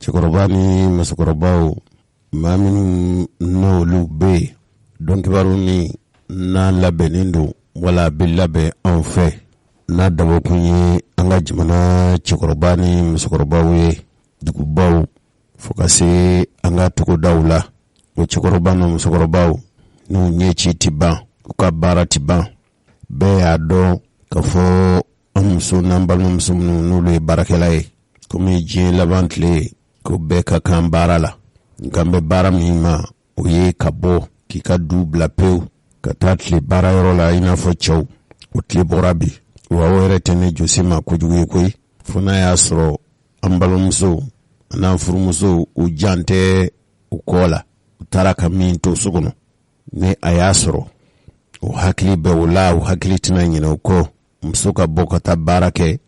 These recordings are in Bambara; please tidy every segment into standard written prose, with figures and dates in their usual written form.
cɛkɔrɔba ni musokɔrɔbaw maa minnu n'olu bɛ yen dɔn kibaru min n'a labɛnnen don wala a bɛ labɛn anw fɛ n'a dabɔkun ye an ka jamana cɛkɔrɔba ni musokɔrɔbaw ye dugubaw fo ka se an ka togodaw la o cɛkɔrɔba ni musokɔrɔbaw n'u ɲɛci ti ban u ka baara ti ban bɛɛ y'a dɔn ka fɔ an muso n'an balimamuso minnu n'olu ye baarakɛla ye komi diɲɛ laban tile ko bɛɛ ka kan baara la nka an bɛ baara min ma o ye ka bɔ k'i ka du bila pewu ka taa tile baara yɔrɔ la i n'a fɔ cɛw o tile bɔra bi wa o yɛrɛ tɛ ne josi ma kojugu ye koyi fo n'a y'a sɔrɔ an balimamuso n'an furumuso u jan tɛ u kɔ la u taara ka min to so kɔnɔ ni a y'a sɔrɔ o hakili bɛ o la o hakili tɛna ɲinɛ o kɔ muso ka bɔ ka taa baara kɛ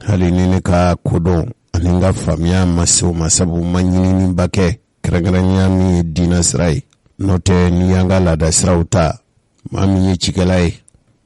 hali ni ne ka kodɔn ani n ka faamuya ma se o ma sabu ma ɲinininba kɛ kɛrɛnkɛrɛnya min ye diinɛ sira ye n'o tɛ n'i y'an ka laada siraw ta maa min ye cikɛla ye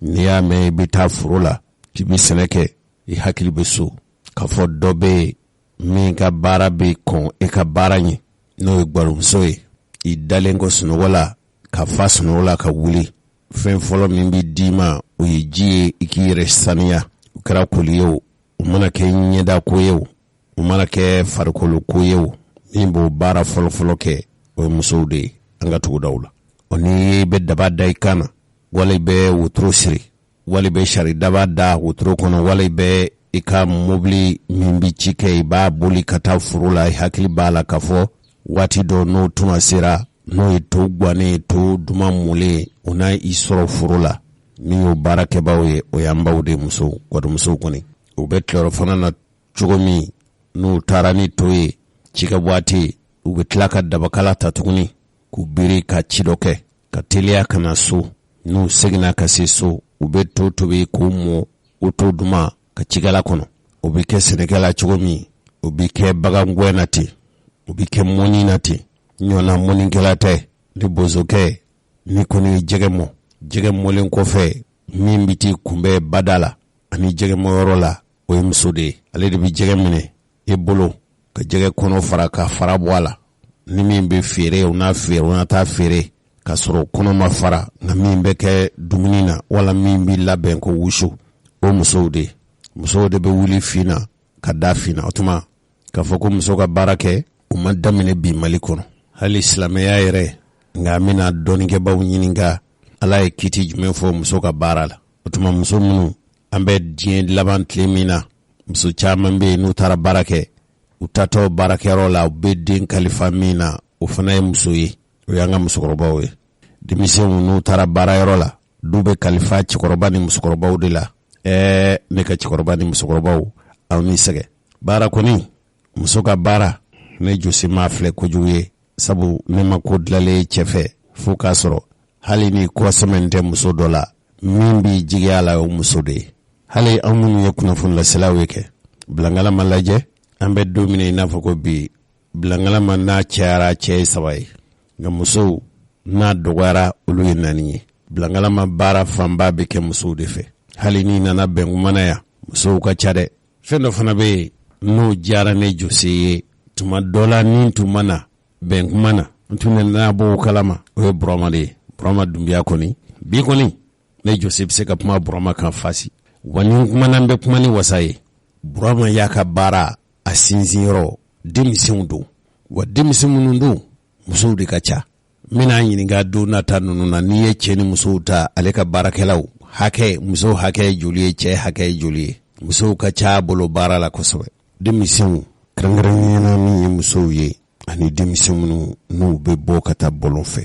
n'i y'a mɛn i bɛ taa foro la k'i bɛ sɛnɛ kɛ i hakili bɛ so k'a fɔ dɔ bɛ yen min ka baara bɛ kɔn e ka baara ɲɛ n'o ye gbaromuso ye i dalen ko sunɔgɔ la ka fa sunɔgɔ la ka wuli fɛn fɔlɔ min bɛ d'i ma o ye ji ye i k'i yɛrɛ saniya o kɛra koli ye o mana kɛ ɲɛda ko ye o mana kɛ farikolo ko ye o min b'o baara fɔlɔfɔlɔ kɛ o ye musow de ye an ka tugudaw la o ni bɛ daba da i kan na wala i bɛ wotoro siri wala i bɛ sari daba da wotoro kɔnɔ wala i bɛ i ka mobili min bɛ ci kɛ i b'a boli ka taa foro la i hakili b'a la ka fɔ waati dɔ n'o tuma sera n'o ye to gannen to duman mɔlen o n'a i sɔrɔ foro la min y'o baarakɛbaw ye o y'an baw de musow gɔdɔmusow kɔni u bɛ tilayɔrɔ fana na cogo min n'u taara ni to ye cikɛ waati u bɛ tila ka dabakala ta tuguni k'u biri ka ci dɔ kɛ ka teliya ka na so n'u seginna ka se so u bɛ to tobi k'u mɔ o to duman ka cikɛla kɔnɔ o bɛ kɛ sɛnɛkɛla cogo min o bɛ kɛ bagangɔn na ten o bɛ kɛ mɔni na ten ɲɔna mɔnikɛla tɛ ni bozokɛ ni kɔni jɛgɛ mɔ jɛgɛ mɔlen kɔfɛ min bɛ t'i kunbɛn bada la ani jɛgɛ mɔyɔrɔ la o ye muso de ye ale de bɛ jɛgɛ minɛ i bolo ka jɛgɛ kɔnɔ fara ka fara bɔ a la ni min bɛ feere o n'a feere o n'a taa feere ka sɔrɔ kɔnɔ ma fara nka min bɛ kɛ dumuni na wala min bɛ labɛn ko wusu o musow de bɛ wuli fina ka da fina o tuma k'a fɔ ko muso ka baara kɛ o ma daminɛ bi Mali kɔnɔ hali silamɛya yɛrɛ nka an bɛna dɔɔnikɛbaw ɲininka ala ye kiti jumɛn fɔ muso ka baara la o tuma muso minnu an bɛ diɲɛ laban tile min na muso caman bɛ yen n'u taara baara kɛ u tatɔ baarakɛyɔrɔ la u bɛ den kalifa min na o fana ye muso ye o y'an ka musokɔrɔbaw ye denmisɛnw n'u taara baarayɔrɔ la du bɛ kalifa cɛkɔrɔba ni musokɔrɔbaw de la ne ka cɛkɔrɔba ni musokɔrɔbaw aw ni sɛgɛ baara kɔni muso ka baara ne josi ma filɛ kojugu ye sabu ne ma ko dilanlen cɛ fɛ fo k'a sɔrɔ hali ni kɔsɛmɛ tɛ muso dɔ la min b'i jigiya la o muso de ye hali an minnu ye kunnafonilaselaw ye kɛ bilangalama lajɛ an bɛ don min i n'a fɔ ko bi bilangalama n'a cayara cɛ ye 3 ye nka musow n'a dɔgɔyara olu ye 4 ye bilangalama baara fanba bɛ kɛ musow de fɛ hali ni nana bɛn kumana ya musow ka ca dɛ fɛn dɔ fana bɛ yen n'o diyara ne josi ye tuma dɔ la ni tun mana bɛn kumana n tun n'a bɔ kalama o ye Burama de ye Burama Dunbiya kɔni bi kɔni ne josi bɛ se ka kuma Burama kan fasi wa ni kumana bɛ kuma ni wasa ye Burama y'a ka baara a sinsin yɔrɔ denmisɛnw don wa denmisɛn minnu don musow de ka ca n bɛna ɲininka don nata ninnu na n'i ye cɛ ni musow ta ale ka baarakɛlaw hakɛ musow hakɛ ye joli ye cɛ hakɛ ye joli ye musow ka ca bolo baara la kosɛbɛ denmisɛnw kɛrɛnkɛrɛnnenya min ye musow ye ani denmisɛn minnu n'u bɛ bɔ ka taa bɔlɔn fɛ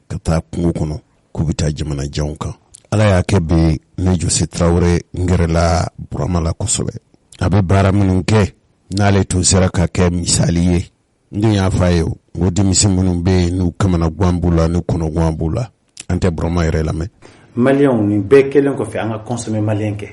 ka taa kungo kɔnɔ k'u bɛ taa jamana janw kan ala y'a kɛ bi ne Josi Tarawele n gɛrɛla Burama la kosɛbɛ a bɛ baara minnu kɛ n'ale tun sera ka kɛ misali ye n dun y'a fɔ a ye o denmisɛn minnu bɛ yen n'u kamanagan b'u la n'u kɔnɔgan b'u la an tɛ Burama yɛrɛ lamɛn maliyɛnw nin bɛɛ kɛlen kɔfɛ an ka consommer maliyɛn kɛ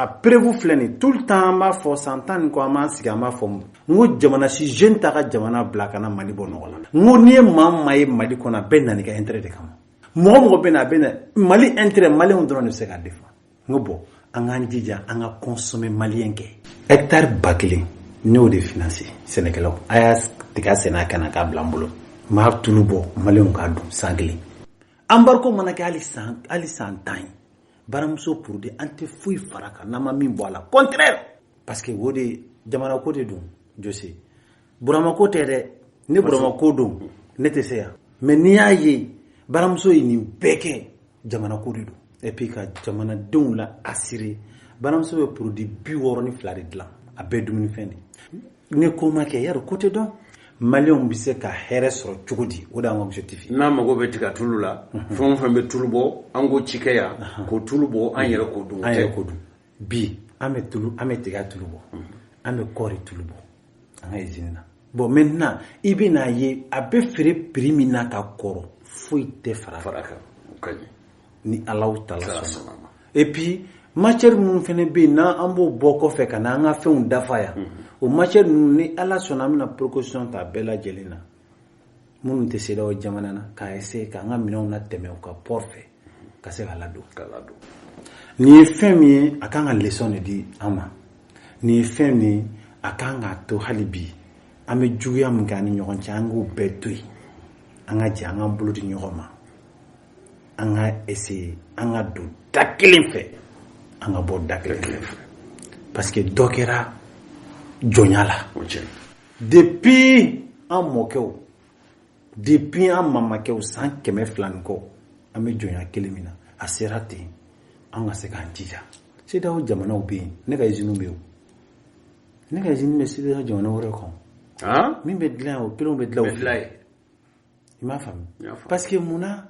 a prévu filɛ nin tout le temps an b'a fɔ san 10 ni kɔ an b'an sigi an b'a fɔ n ko jamana si jeune ta ka jamana bila ka na Mali bɔ nɔgɔ la n ko n'i ye maa ye Mali kɔnɔ a bɛɛ nana i ka intérêt de kama mɔgɔ bɛ na a bɛ na Mali intérêt maliyɛnw dɔrɔn de bɛ se k'a défend n ko bon an k'an jija an ka consommer maliyɛn kɛ hectare 1000 n'o de financé sɛnɛkɛlaw a y'a tiga sɛnɛ ka na k'a bila n bolo m'a tulu bɔ maliyɛnw k'a dun san kelen embargo mana kɛ hali san 10 ye baramuso produit an tɛ foyi fara kan n'an ma min bɔ a la contraire parce que o de jamana ko de don Jose Burama ko tɛ dɛ ne Burama ko don ne tɛ se yan mais n'i y'a ye baramuso ye nin bɛɛ kɛ jamana ko de don et puis ka jamanadenw la assurer baramuso bɛ produit 62 de dilan a bɛɛ dumunifɛn de ne ko ma kɛ yari ko tɛ dɔn maliyɛnw bɛ se ka hɛrɛ sɔrɔ cogo di o de y'an ka objectif ye n'a mago bɛ tiga tulu la fɛn o fɛn bɛ tulu bɔ an k'o cikɛ yan k'o tulu bɔ an yɛrɛ k'o dun an yɛrɛ k'o dun bi an bɛ tiga tulu bɔ an bɛ kɔɔri tulu bɔ an ka usine na bon maintenant i bɛ n'a ye a bɛ feere prix min na ka kɔrɔ foyi tɛ fara kan ni Alahu Taala sɔnna et puis matière minnu fana bɛ yen n'an b'o bɔ kɔfɛ ka na an ka fɛnw dafa yan o matière ninnu ni Ala sɔnna an bɛna précaution ta bɛɛ lajɛlen na minnu tɛ se o jamana na k'a essayer k'an ka minɛnw na tɛmɛ u ka port fɛ ka se ka ladon nin ye fɛn min ye a kan ka leçon de di an ma nin ye fɛn min ye a kan k'a to hali bi an bɛ juguya min kɛ an ni ɲɔgɔn cɛ an k'o bɛɛ to yen an ka jɛ an ka bolo di ɲɔgɔn ma an ka essayer an ka don da kelen fɛ an ka bɔ da kelen fɛ parce que dɔ kɛra jɔnya la depuis an mɔkɛw depuis an mamakɛw san 200 ni kɔ an bɛ jɔnya kelen min na a sera ten an ka se k'an jija CEDEAO jamanaw bɛ yen ne ka usine bɛ yen ne ka usine bɛ CEDEAO jamana wɛrɛ kɔnɔ min bɛ dilan o kelenw bɛ dilan o fila ye i m'a faamu parce que munna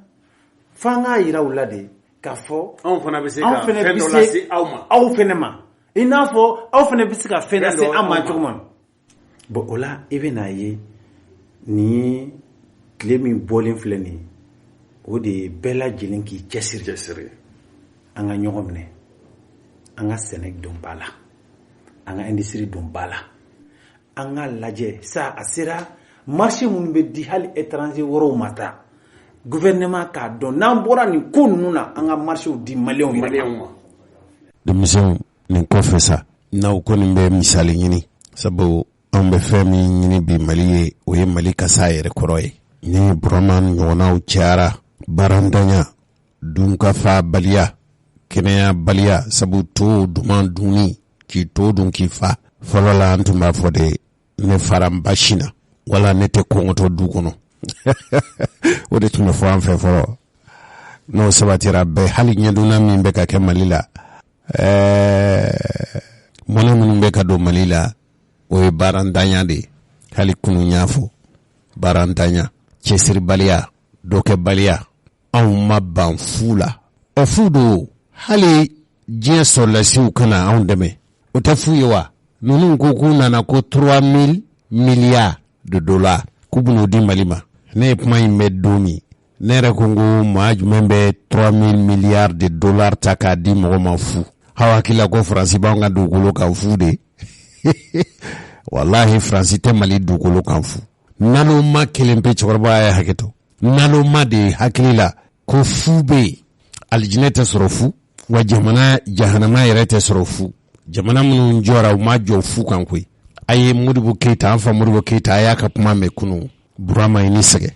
f'an k'a yira u la de k'a fɔ anw fana bɛ se ka fɛn dɔ lase aw ma aw fana ma i n'a fɔ aw fana bɛ se ka fɛn lase an ma cogo min bon o la i bɛ n'a ye nin ye tile min bɔlen filɛ nin ye o de ye bɛɛ lajɛlen k'i cɛsiri an ka ɲɔgɔn minɛ an ka sɛnɛ don ba la an ka industrie don ba la an ka lajɛ sa a sera marché minnu bɛ di hali étranger wɔrɔw ma ta gouvernement k'a dɔn n'an bɔra nin ko ninnu na an ka marchéw di maliyɛnw ma denmisɛnw nin kɔfɛ sa n'aw kɔni bɛ misali ɲini sabu an bɛ fɛn min ɲini bi Mali ye o ye Mali kasa yɛrɛ kɔrɔ ye ni Burama ɲɔgɔnnaw cayara barantanya dunkafa baliya kɛnɛya baliya sabu to duman dunni k'i to dun k'i fa fɔlɔ la an tun b'a fɔ de ne fara n ba sin na wala ne tɛ kɔngɔtɔ du kɔnɔ o de tun bɛ fɔ an fɛ fɔlɔ n'o sabatira bɛɛ hali ɲɛdonna min bɛ ka kɛ Mali la mɔnɛ minnu bɛ ka don Mali la o ye barantanya de hali kunu y'a fɔ barantanya cɛsiribaliya dɔkɛbaliya anw ma ban fu la o fu do hali diɲɛ sɔrɔlasiw kana anw dɛmɛ o tɛ fu ye wa ninnu ko k'u nana ko 3000 milliards de dollars k'u bɛn'o di Mali ma ne ye kuma in bɛ don min ne yɛrɛ ko n ko maa jumɛn bɛ 3000 milliards de dollars ta k'a di mɔgɔ ma fu aw hakili la ko Faransi b'anw ka dugukolo kan fu de wallahi Faransi tɛ Mali dugukolo kan fu naloma kelen pe cɛkɔrɔba ye hakɛ to naloma de hakili la ko fu bɛ yen alijinɛ tɛ sɔrɔ fu wa jahanama yɛrɛ tɛ sɔrɔ fu jamana minnu jɔra u ma jɔ fu kan koyi a ye Modibo Keyita an fa Modibo Keyita a y'a ka kuma mɛn kunun Burama i ni sɛgɛ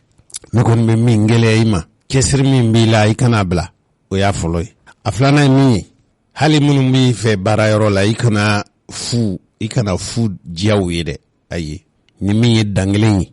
ne kɔni bɛ min gɛlɛya i ma cɛsiri min b'i la i kana bila o y'a fɔlɔ ye a filanan ye min ye hali minnu b'i fɛ baarayɔrɔ la i kana fu diyaw ye dɛ ayi ni min ye dangelen ye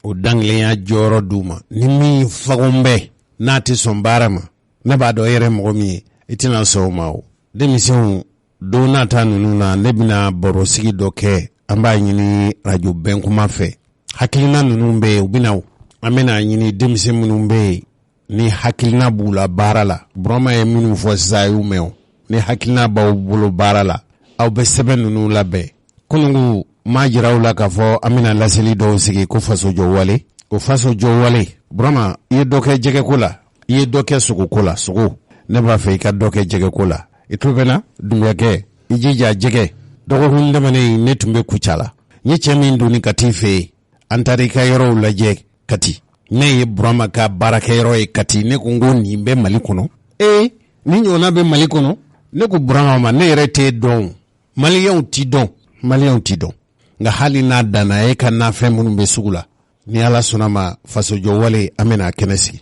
o dangelenya jɔyɔrɔ d'u ma ni min fagon bɛ n'a tɛ sɔn baara ma ne b'a dɔn e yɛrɛ mɔgɔ min ye i tɛna sɔn o ma o denmisɛnw don nata ninnu na ne bɛna barosigi dɔ kɛ an b'a ɲini radio bɛnkuma fɛ hakilina ninnu bɛ yen u bɛna an bɛna ɲini denmisɛn minnu bɛ yen ni hakilina b'u la baara la Burama ye minnu fɔ sisan a y'u mɛn o ni hakilina b'aw bolo baara la aw bɛ sɛbɛn ninnu labɛn kunungu maa jira u la k'a fɔ an bɛna laseli dɔw sigi ko fasojɔ wale o fasojɔ wale Burama i ye dɔ kɛ jɛgɛko la i ye dɔ kɛ sogoko la sogo ne b'a fɛ i ka dɔ kɛ jɛgɛko la i tulo bɛ na dungakɛ i jija jɛgɛ dɔgɔkun tɛmɛnen ne tun bɛ Kucala la n ye cɛ min donni ka t'i fɛ yen an taara i ka yɔrɔw lajɛ Kati ne ye Burama ka baarakɛyɔrɔ ye Kati ne ko n ko nin bɛ Mali kɔnɔ ni ɲɔgɔnna bɛ Mali kɔnɔ ne ko Burama ma ne yɛrɛ t'e dɔn maliyɛnw t'i dɔn nga hali n'a danna e ka nafɛn minnu bɛ sugu la ni ala sɔnna ma fasojɔ wale an bɛna kɛnɛ sigi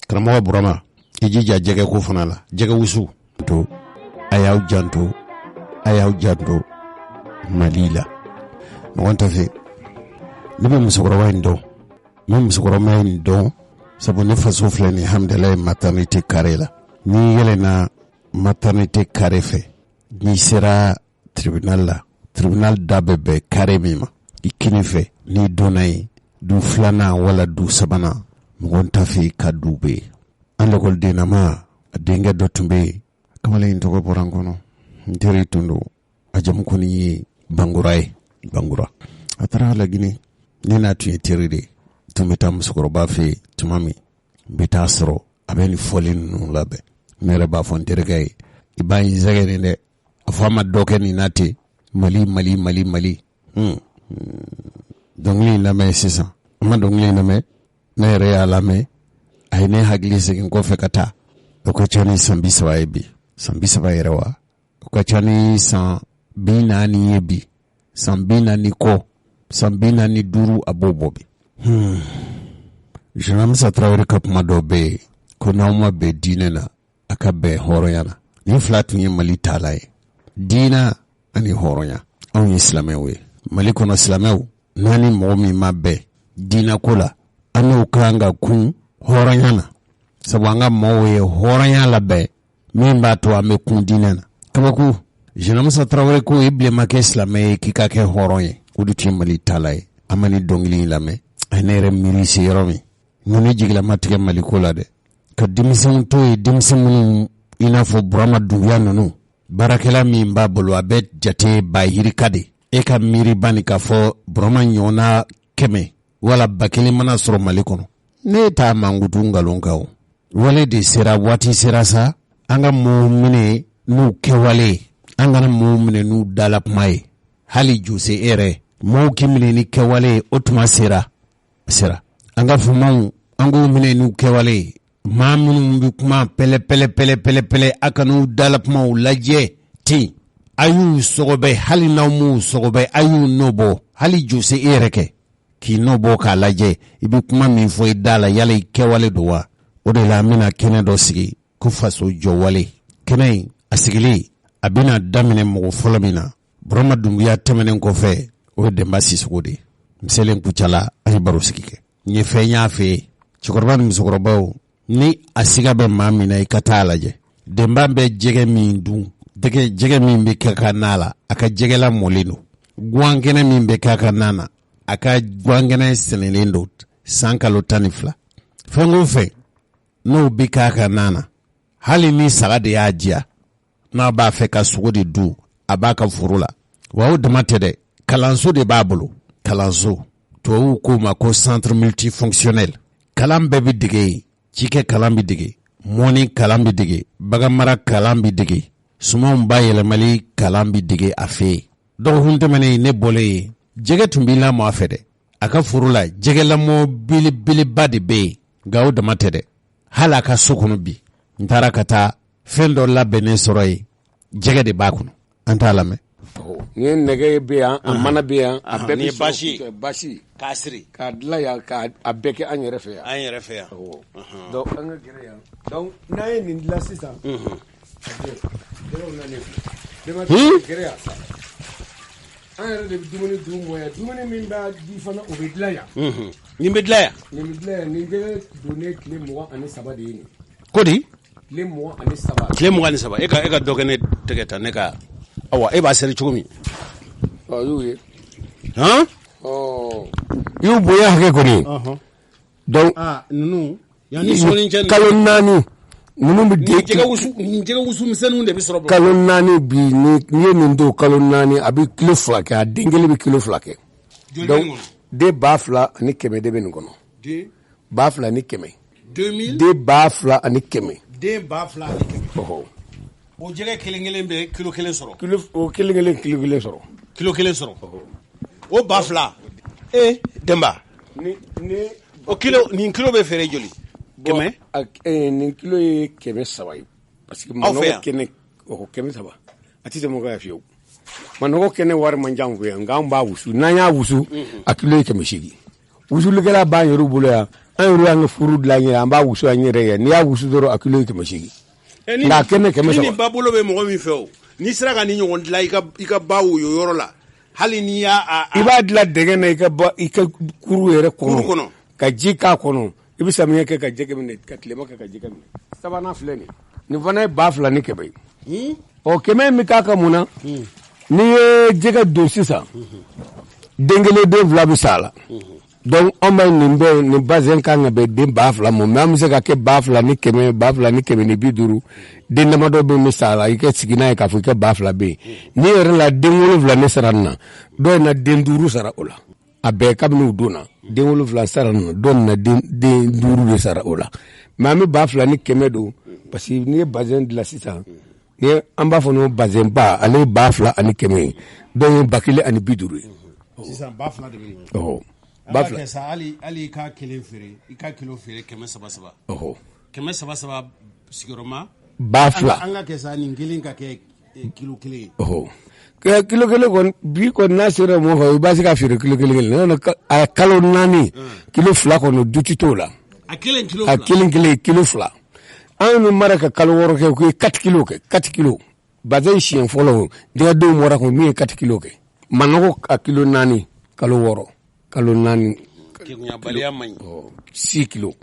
karamɔgɔ burama i jija jɛgɛ ko fana la jɛgɛ wusu to a y'aw janto mali la ɲɔgɔn tɛ fɛ ne bɛ musokɔrɔba in dɔn n bɛ musokɔrɔba in dɔn sabu ne faso filɛ nin hamdalayi maternité carré la n'i yɛlɛnna maternité carré fɛ n'i sera tribunal la tribunal da bɛ bɛn carré min ma i kini fɛ n'i donna yen du filanan wala du sabanan mɔgɔ t'a fɛ i ka du bɛ yen an lakɔlidennama a denkɛ dɔ tun bɛ yen kamalen in tɔgɔ bɔra n kɔnɔ n teri tun don a jamu kɔni ye Bangura ye Bangura a taara Lagine ne n'a tun ye teri de tun bɛ taa musokɔrɔba fɛ yen tuma min n bɛ taa sɔrɔ a bɛ nin fɔli ninnu labɛn ne yɛrɛ b'a fɔ n terikɛ ye i b'a ye zɛgɛ nin dɛ a fɔ a ma dɔ kɛ nin na ten Mali dɔnkili in lamɛn sisan a ma dɔnkili in lamɛn ne yɛrɛ y'a lamɛn a ye ne hakili segin kɔfɛ ka taa o ka ca ni san 30 ye bi san 30 yɛrɛ wa o ka ca ni san 40 ye bi san 40 kɔ san 45 a b'o bɔ bi Jean Musa Traoré ka kuma dɔ bɛ yen ko n'aw ma bɛn diinɛ na a ka bɛn hɔrɔnya na nin fila tun ye Mali taala ye diina ani hɔrɔnya anw ye silamɛw ye Mali kɔnɔ silamɛw n'a ni mɔgɔ min ma bɛn diina ko la an n'o kan ka kun hɔrɔnya na sabu an ka mɔgɔw ye hɔrɔnya labɛn min b'a to an bɛ kun diinɛ na kabako Jean Musa Traoré ko i bilenma kɛ silamɛ ye k'i ka kɛ hɔrɔn ye o de tun ye Mali taala ye an ma ni dɔnkili in lamɛn a ye ne yɛrɛ miiri se yɔrɔ min n ne jigilama tigɛ Mali ko la dɛ ka denmisɛnw to ye denmisɛn minnu i n'a fɔ Burama Dunbiya ninnu baarakɛla min b'a bolo a bɛ jate bayirika de e ka miiri bani k'a fɔ Burama ɲɔgɔnna 100 wala 1000 mana sɔrɔ Mali kɔnɔ ne t'a mankutu nkalon kan o wale de sera waati sera sa an ka mɔɔw minɛ n'u kɛwale an kana mɔɔw minɛ n'u dala kuma ye hali Jose yɛrɛ mɔɔw k'i minɛ ni kɛwale o tuma sera an ka fumaw an k'u minɛ n'u kɛwale maa minnu bɛ kuma pɛlɛ a ka n'u dala kumaw lajɛ ten a y'u sɔgɔbɛ hali n'aw m'u sɔgɔbɛ a y'u nɔ bɔ hali Jose e yɛrɛ kɛ k'i nɔ bɔ k'a lajɛ i bɛ kuma min fɔ i da la yala i kɛwale don wa o de la an bɛna kɛnɛ dɔ sigi ko faso jɔwale kɛnɛ in a sigilen a bɛna daminɛ mɔgɔ fɔlɔ min na Burama Dunbiya tɛmɛnen kɔfɛ o ye Denba Sisoko de n selen Kucala an ye baro sigi kɛ n ye fɛn y'a fɛ cɛkɔrɔba ni musokɔrɔbaw ni a siga bɛ maa min na i ka taa lajɛ Denba bɛ jɛgɛ min dun jɛgɛ min bɛ kɛ ka na la a ka jɛgɛla mɔlen don guwankɛnɛ min bɛ kɛ ka na na a ka guwankɛnɛ sɛnɛlen don san kalo 12 fɛn o fɛn n'o bɛ kɛ ka na na hali ni saga de y'a diya n'a b'a fɛ ka sogo de dun a b'a ka foro la wa o dama tɛ dɛ kalanso de b'a bolo kalanso tubabuw k'o ma ko centre multifonctionnel kalan bɛɛ bɛ dege yen cikɛ kalan bɛ dege mɔni kalan bɛ dege baganmara kalan bɛ dege sumanw bayɛlɛmali kalan bɛ dege a fɛ yen dɔgɔkun tɛmɛnen ne bɔlen yen jɛgɛ tun b'i lamɔ a fɛ dɛ a ka foro la jɛgɛ lamɔ belebeleba de bɛ yen nka o dama tɛ dɛ hali a ka so kɔnɔ bi n taara ka taa fɛn dɔ labɛnnen sɔrɔ yen jɛgɛ de b'a kɔnɔ an t'a lamɛn. Ni ye nɛgɛ bɛ yan a mana bɛ yan a bɛɛ ni bɛ basi k'a siri k'a dilan yan k'a bɛɛ kɛ an yɛrɛ fɛ yan. an yɛrɛ fɛ yan donc an ka gɛrɛ yan donc n'an ye nin dilan sisan jɛgɛw nalen gɛrɛ yan an yɛrɛ de bɛ dumuni dun mɔ yan dumuni min b'a di fana o bɛ dilan yan nin bɛ dilan yan nin bɛ dilan yan nin jɛgɛ donnen tile 23 de ye nin ko di tile 23 tile 23 e ka dɔ kɛ ne tɛgɛ ta ne ka awa e b'a seri cogo min y'u ye han i y'u bonya hakɛ kɔni donc ninnu yanni sɔɔni cɛ kalo 4 ninnu bɛ nin jɛgɛ wusu misɛnninw de bɛ sɔrɔ kalo 4 bi ni ye nin don kalo 4 a bɛ kilo 2 kɛ a den kelen bɛ kilo 2 kɛ donc den 2000 ani 100 de bɛ nin kɔnɔ den 2000 ani 100 2000 den 2000 ani 100 den 2000 ani 100 o jɛgɛ kelen bɛ kilo 1 sɔrɔ o kelen kilo 1 sɔrɔ kilo 1 sɔrɔ o 2000 Denba o kilo nin kilo bɛ feere joli 100 nin kilo ye 300 ye parce que mɔnɔ kɛnɛ o 300 a tɛ tɛmɛ o kan fiyewu manɔgɔ kɛnɛ wari man jan fɛ yan nka an b'a wusu n'an y'a wusu a kilo ye 800 wusulikɛla b'an yɛrɛ bolo yan an yɛrɛ y'an ka furu dilan an yɛrɛ an b'a wusu an yɛrɛ ye n'i y'a wusu dɔrɔn a kilo ye 800 nka a kɛnɛ 300 ni ba bolo bɛ mɔgɔ min fɛ o n'i sera ka ni ɲɔgɔn dilan i ka ba wo yɔrɔ la hali n'i y'a i b'a dilan dɛgɛ na i ka kuru yɛrɛ kɔnɔ ka ji k'a kɔnɔ i bɛ samiyɛ kɛ ka jɛgɛ minɛ ka tilema kɛ ka jɛgɛ minɛ sabanan filɛ nin fana ye 2,000 ni 100 ye ɔ 100 min k'a ka mun na n'i ye jɛgɛ don sisan den kelen den 2 bɛ sa la donc an bɛ nin bazin kan ka bɛn den 2,000 ma mais an bɛ se ka kɛ 2,000 ni 100 2,000 ni 150 den damadɔ bɛ min sa la i ka sigi n'a ye k'a fɔ i ka 2,000 bɛ yen n'i yɛrɛ la den 7 ne sara nin na dɔw ye na den 5 sara o la a bɛɛ kabini u donna den 7 sara nin na dɔw na den 5 de sara o la mais an bɛ 2,000 ni 100 don parce que n'i ye bazin dilan sisan ni an b'a fɔ n'o bazin ba ale ye 2,000 ani 100 ye dɔw ye 1,000 ani 50 ye sisan 2,000 de bɛ yen ɔhɔ ba fila sa hali i ka kelen feere i ka kilo feere 700 ɔhɔ 700 sigiyɔrɔma 2,000 an ka kɛ sa nin kelen ka kɛ kilo 1 ɔhɔ kilo 1 kɔni bi kɔni n'a sera mɔgɔ fɛ i b'a se ka feere kilo 1 a kalo 4 kilo 2 kɔni du tɛ t'o la a kelen kilo 2 an ye mara ka kalo 6 kɛ u ye 4 kilo bazin siɲɛ fɔlɔ jɛgɛdenw mɔra kun min ye 4 kilo kɛ manɔgɔ a kilo 4 kalo 6 kalo 4 kegunyabaliya man ɲi 6 kilo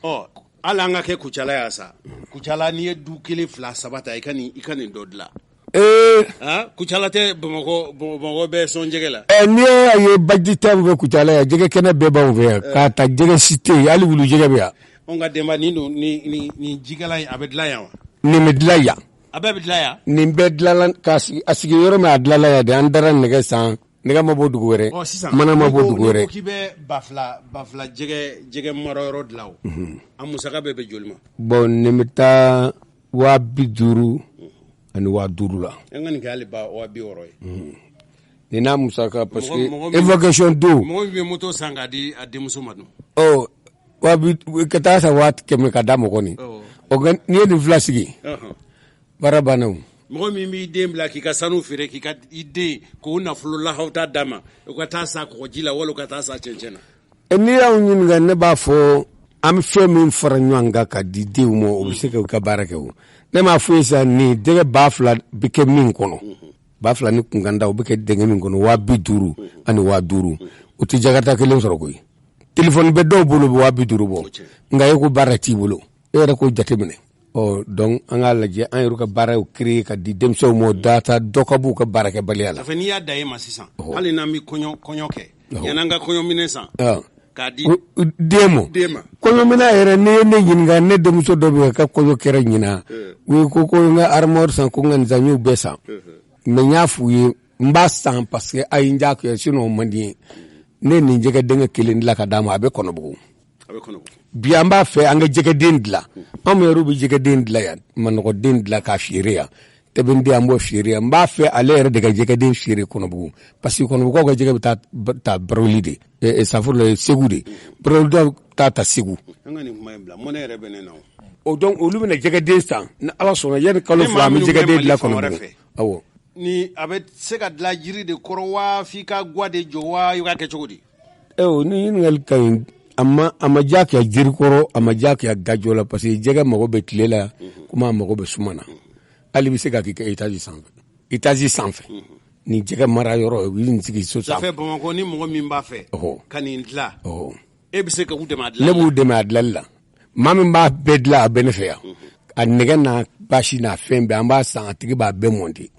hali an ka kɛ kucala ya sa kucala n'i ye du 1 2 3 ta i ka nin dɔ dilan kucala tɛ bamakɔ bɛɛ sɔn jɛgɛ la n'i ye baji ta fɛ kucala ya jɛgɛ kɛnɛ bɛɛ b'anw fɛ yan k'a ta jɛgɛ si tɛ yen hali wulu jɛgɛ bɛ yan an ka denba nin jikala a bɛ dilan yan wa nin bɛ dilan yan a bɛɛ bɛ dilan yan nin bɛɛ dilanla a sigi yɔrɔ min a dilanla yan de an dara nɛgɛ san nɛgɛ ma bɔ dugu wɛrɛ mana ma bɔ dugu wɛrɛ k'i bɛ bafila jɛgɛ mara yɔrɔ dilan o a musaka bɛɛ bɛ joli ma bon nin bɛ taa 50,000 ani 50,000 la an ka nin kɛ hali 60,000 ye nin n'a musaka parce que évacuation d'eau mɔgɔ min bɛ moto san k'a di a denmuso ma dun ka taa sa 100 ka da mɔgɔ nin n'i ye nin fila sigi baara banna o mɔgɔ min b'i den bila k'i ka sanu feere k'i ka i den k'o nafolo lahaw ta d'a ma u ka taa sa kɔgɔji la wala u ka taa sa cɛncɛn na n'i y'anw ɲininka ne b'a fɔ an bɛ fɛn min fara ɲɔgɔn kan ka di denw ma o bɛ se ka u ka baara kɛ o ne m'a fɔ ye sisan nin jɛgɛ 2,000 bɛ kɛ min kɔnɔ 2,000 ni kunkanda o bɛ kɛ dingɛ min kɔnɔ 50,000 ani 50,000 o tɛ jakarta kelen sɔrɔ koyi téléphone bɛ dɔw bolo bɛ 50,000 bɔ nka e ko baara t'i bolo e yɛrɛ k'o jateminɛ donc an k'a lajɛ an yɛrɛ ka baaraw créer ka di denmisɛnw ma data dɔ ka b'u ka baarakɛbaliya la. N'i y'a da e ma sisan hali n'an bɛ kɔɲɔ kɛ yan'an ka kɔɲɔminɛ san k'a di den ma kɔɲɔminɛ yɛrɛ ne ye ne ɲininka ne denmuso dɔ bɛ ka kɔɲɔ kɛra ɲinan u ko ko n ka armoire san ko n ka nin san n y'u bɛɛ san mais n y'a f'u ye n b'a san parce que a ye n diya kɛ sinon o man di n ye ne nin jɛgɛdenkɛ 1 dilan ka d'a ma a bɛ Kɔnɔbugu bi an b'a fɛ an ka jɛgɛden dilan anw yɛrɛ bɛ jɛgɛden dilan yan manɔgɔden dilan k'a feere yan tɛbɛnden an b'o feere yan n b'a fɛ ale yɛrɛ de ka jɛgɛden feere Kɔnɔbugu parce que Kɔnɔbugukaw ka jɛgɛ bɛ taa Barawuli de safurula Segu de Barawuli ta Segu an ka nin kuma in bila mɔnɛ yɛrɛ bɛ ne na o donc olu bɛna jɛgɛden san ni Ala sɔnna yanni kalo 2 an bɛ jɛgɛden dilan Kɔnɔbugu awɔ ni a bɛ se ka dilan jiri de kɔrɔ wa f'i ka guwa de jɔ wa i k'a kɛ cogo di ni ɲininkali ka ɲi a ma diya kɛ jiri kɔrɔ a ma diya kɛ gajɔ la parce que jɛgɛ mago bɛ tile la komi a mago bɛ suma na hali bɛ se ka k'i kɛ étage sanfɛ ni jɛgɛ mara yɔrɔ u y'u sigi so sanfɛ. Safɛ Bamakɔ ni mɔgɔ min b'a fɛ ka nin dilan e bɛ se ka u dɛmɛ a dilanli la. Ne b'u dɛmɛ a dilanli la maa min b'a bɛɛ dilan a bɛ ne fɛ yan a nɛgɛ n'a basi n'a fɛn bɛɛ an b'a san a tigi b'a bɛɛ monter.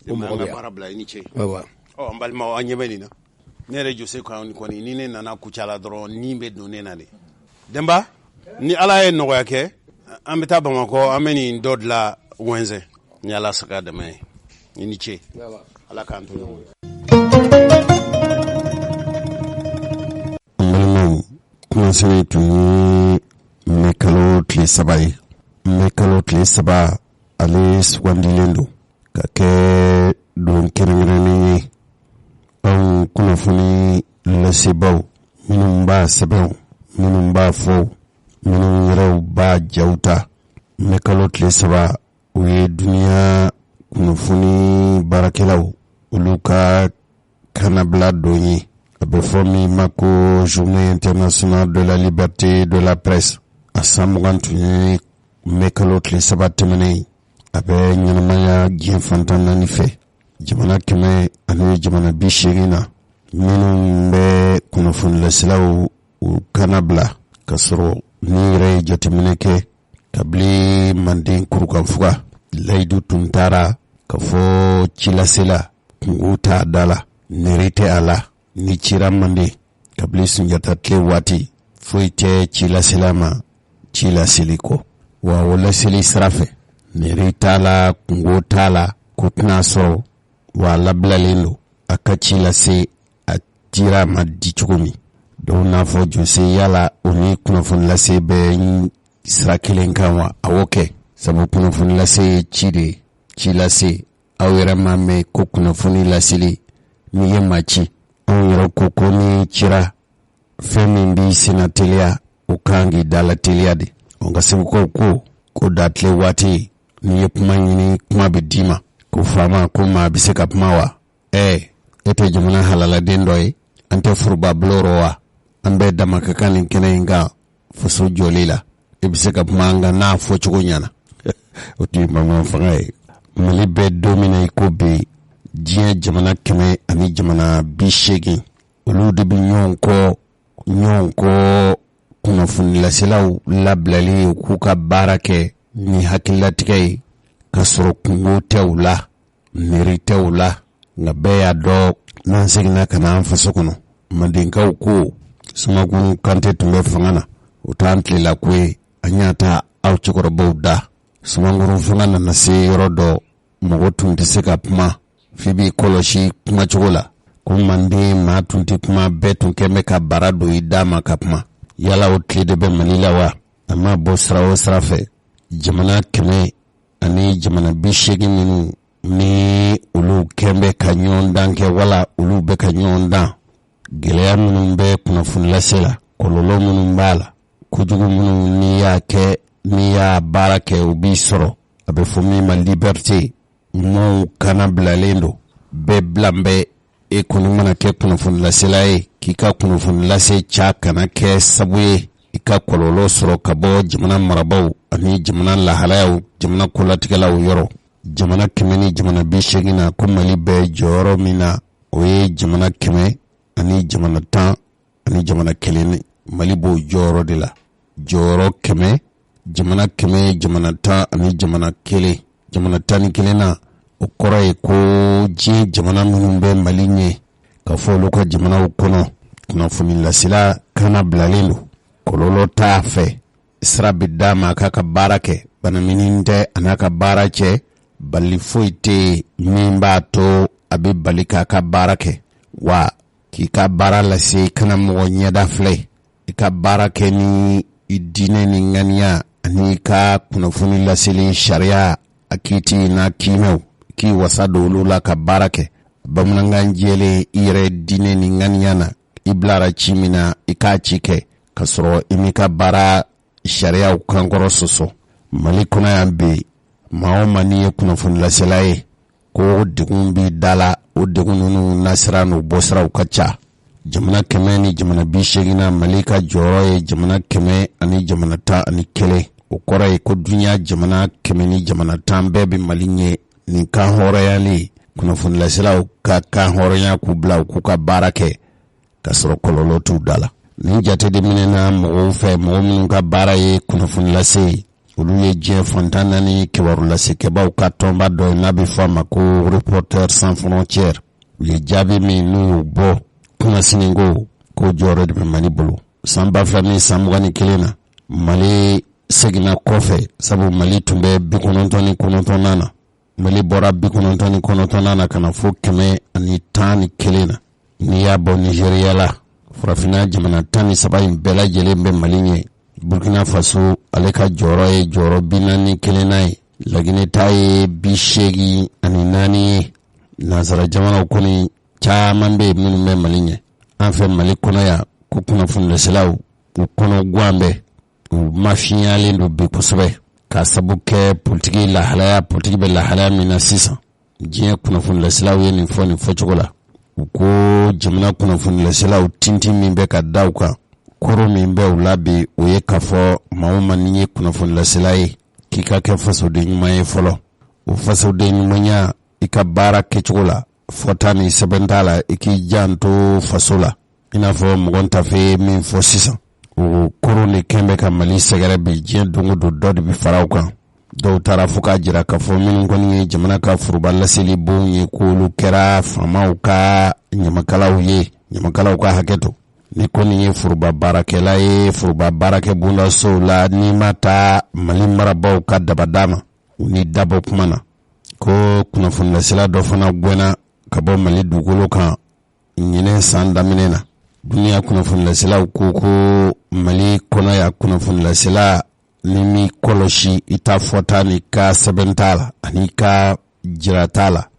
An ka baara bila i ni ce. An balimaw an ɲɛ bɛ nin na ne yɛrɛ Jose kɔni ni ne nana Kucala dɔrɔn ni bɛ don ne na de Denba ni Ala ye nɔgɔya kɛ an bɛ taa Bamakɔ an bɛ nin dɔ dilan Wɛnzɛn ni Ala saka dɛmɛ ye i ni ce Ala k'an to ɲɔgɔn ye. Balimaw kumasen tun ye n bɛ kalo tile 3 ye n bɛ kalo tile 3 ale sugandilen don ka kɛ don kɛrɛnkɛrɛnnen ye anw kunnafoni lasebaaw minnu b'a sɛbɛn minnu b'a fɔ minnu yɛrɛw b'a jaw ta n bɛ kalo tile 3 o ye duniya kunnafoni baarakɛlaw olu ka kanabla dɔ ye a bɛ fɔ min ma ko journée internationale de la liberté de la presse a san 20 tun ye mɛ kalo tile 3 tɛmɛnen a bɛ ɲɛnamaya diɲɛ fantan 4 fɛ jamana 100 ani jamana 80 na minnu bɛ kunnafonilaselaw u kanabla ka sɔrɔ ni yɛrɛ ye jateminɛ kɛ kabili Manden kurukanfuga layidu tun taara ka fɔ cilasela kungo t'a da la nɛri tɛ a la ni cira Manden kabili Sunjata tile waati foyi tɛ cilasela ma ci laseli kɔ wa o laseli sira fɛ nɛri t'a la kungo t'a la ko tɛna sɔrɔ wa a labilalen don a ka ci lase a dira ma di cogo min dɔw n'a fɔ Jose yala o ni kunnafoni lase bɛ sira kelen kan wa awɔ kɛ sabu kunnafoni lase ci de ci lase aw yɛrɛ ma mɛn ko kunnafoni laseli n'i ye maa ci anw yɛrɛ ko ni cira fɛn min b'i senna teliya o kan k'i da la teliya de nka segukaw ko da tile waati n'i ye kuma ɲini kuma bɛ d'i ma ko faama ko maa bɛ se ka kuma wa e tɛ jamana halaladen dɔ ye an tɛ furuba bulon wa an bɛɛ dama ka kan nin kɛnɛ in kan faso jɔli la e bɛ se ka kuma an kan n'a fɔ cogo ɲɛna o tɛ mankan fanga ye Mali bɛ don min na i ko bi diɲɛ jamana 100 ani jamana 80 olu de bɛ ɲɔgɔn kɔ kunnafonilaselaw labilali k'u ka baara kɛ ni hakililatigɛ ye ka sɔrɔ kungo tɛ u la nɛri tɛ u la nka bɛɛ y'a dɔn n'an seginna ka na an faso kɔnɔ Mandenkaw ko Sumakuru Kante tun bɛ fanga na o t'an tilela ko ye an y'a ta aw cɛkɔrɔbaw da Sumakuru fanga nana se yɔrɔ dɔ mɔgɔ tun tɛ se ka kuma f'i b'i kɔlɔsi kumacogo la ko Manden maa tun tɛ kuma bɛɛ tun kɛ bɛ ka bara don i da ma ka kuma yala o tile de bɛ Mali la wa a ma bɔ sira o sira fɛ jamana 100 ani jamana 80 minnu ni olu kɛn bɛ ka ɲɔgɔn dan kɛ wala olu bɛ ka ɲɔgɔn dan gɛlɛya minnu bɛ kunnafoni lase la kɔlɔlɔ minnu b'a la kojugu minnu n'i y'a baara kɛ o b'i sɔrɔ a bɛ fɔ min ma liberté mɔɔw kana bilalen don bɛɛ bilan bɛ e kɔni mana kɛ kunnafoni lasela ye k'i ka kunnafoni lase ca kana kɛ sabu ye i ka kɔlɔlɔ sɔrɔ ka bɔ jamana marabaw ani jamana lahalayaw jamana kolatigɛlaw yɔrɔ jamana 100 ni jamana 80 na ko Mali bɛ jɔyɔrɔ min na o ye jamana 100 ani jamana 10 ani jamana 1 Mali b'o jɔyɔrɔ de la jɔyɔrɔ 100 jamana 100 jamana 10 ani jamana 1 jamana 11 na o kɔrɔ ye ko diɲɛ jamana minnu bɛ Mali ɲɛ ka fɔ olu ka jamanaw kɔnɔ kunnafoni lasela kana bilalen don kɔlɔlɔ t'a fɛ sira bɛ d'a ma k'a ka baara kɛ banamini tɛ a n'a ka baara cɛ bali foyi tɛ min b'a to a bɛ bali k'a ka baara kɛ wa k'i ka baara lase kana mɔgɔ ɲɛda filɛ i ka baara kɛ ni i diinɛ ni ŋaniya ani ka kunnafoni laseli sariya a kiiti n'a kiimɛw k'i wasa don olu la ka baara kɛ bamanankan jɛlen i yɛrɛ diinɛ ni ŋaniya na i bilara ci min na i k'a ci kɛ ka sɔrɔ i m'i ka baara sariyaw kankɔrɔ sɔsɔ Mali kɔnɔ yan bi maa o maa n'i ye kunnafoni lasela ye ko degun b'i da la o degun ninnu nasira n'o bɔsiraw ka ca jamana 100 ni jamana 80 na Mali ka jɔyɔrɔ ye jamana 100 ani jamana 10 ani 1 o kɔrɔ ye ko dunya jamana 100 ni jamana 10 bɛɛ bɛ Mali ɲɛ nin kan hɔrɔnyali kunnafoni laselaw ka kan hɔrɔnya k'u bila k'u ka baara kɛ ka sɔrɔ kɔlɔlɔ t'u da la nin jate de minɛna mɔgɔw fɛ mɔgɔ minnu ka baara ye kunnafoni lase olu ye diɲɛ fantan 4 kibaru lasekɛbaw ka tɔnba dɔ n'a bɛ fɔ a ma ko Reporters sans frontières u ye jaabi min n'u y'u bɔ kunnasini ko jɔyɔrɔ de bɛ Mali bolo san 2021 na Mali seginna kɔfɛ sabu Mali tun bɛ 99 na Mali bɔra 99 na ka na fɔ 111 na n'i y'a bɔ Nigeria la farafinna jamana 13 in bɛɛ lajɛlen bɛ Mali ɲɛ Burkina Faso ale ka jɔyɔrɔ ye jɔyɔrɔ 41 ye Laginɛ ta ye 84 ye nansara jamanaw kɔni caman bɛ minnu bɛ Mali ɲɛ an fɛ Mali kɔnɔ yan ko kunnafoni laselaw u kɔnɔ guwan bɛ u mafiyalen don bi kosɛbɛ ka sabu kɛ politiki bɛ lahalaya min na sisan diɲɛ kunnafonilaselaw ye nin fɔ nin fɔcogo la u ko jamana kunnafonilaselaw tintin min bɛ ka da u kan kɔrɔ min bɛ u la bi o ye k'a fɔ maa o maa ni ye kunnafonilasela ye k'i ka kɛ fasoden ɲuman ye fɔlɔ o fasoden ɲumanya i ka baara kɛcogo la fɔta ni sɛbɛn t'a la i k'i janto faso la i n'a fɔ mɔgɔ tafe min fɔ sisan o kɔrɔ ni kɛn bɛ ka Mali sɛgɛrɛ bi diɲɛ don o don dɔ de bi fara u kan dɔw taara fo k'a jira k'a fɔ minnu kɔni ye jamana ka foroba laseli bon ye k'olu kɛra faamaw ka ɲamakalaw ye ɲamakalaw ka hakɛ to ni kɔni ye foroba baarakɛla ye foroba baarakɛ bondasow la n'i ma taa Mali marabaw ka dabada ma u ni dabɔ kuma na ko kunnafonilasela dɔ fana gɛnna ka bɔ Mali dugukolo kan ɲinɛ san daminɛ na duniya kunnafonilaselaw ko Mali kɔnɔ ya kunnafonilasela ni mi kɔlɔsi i ta fɔta ni ka sɛbɛn t'a la ani ka jira t'a la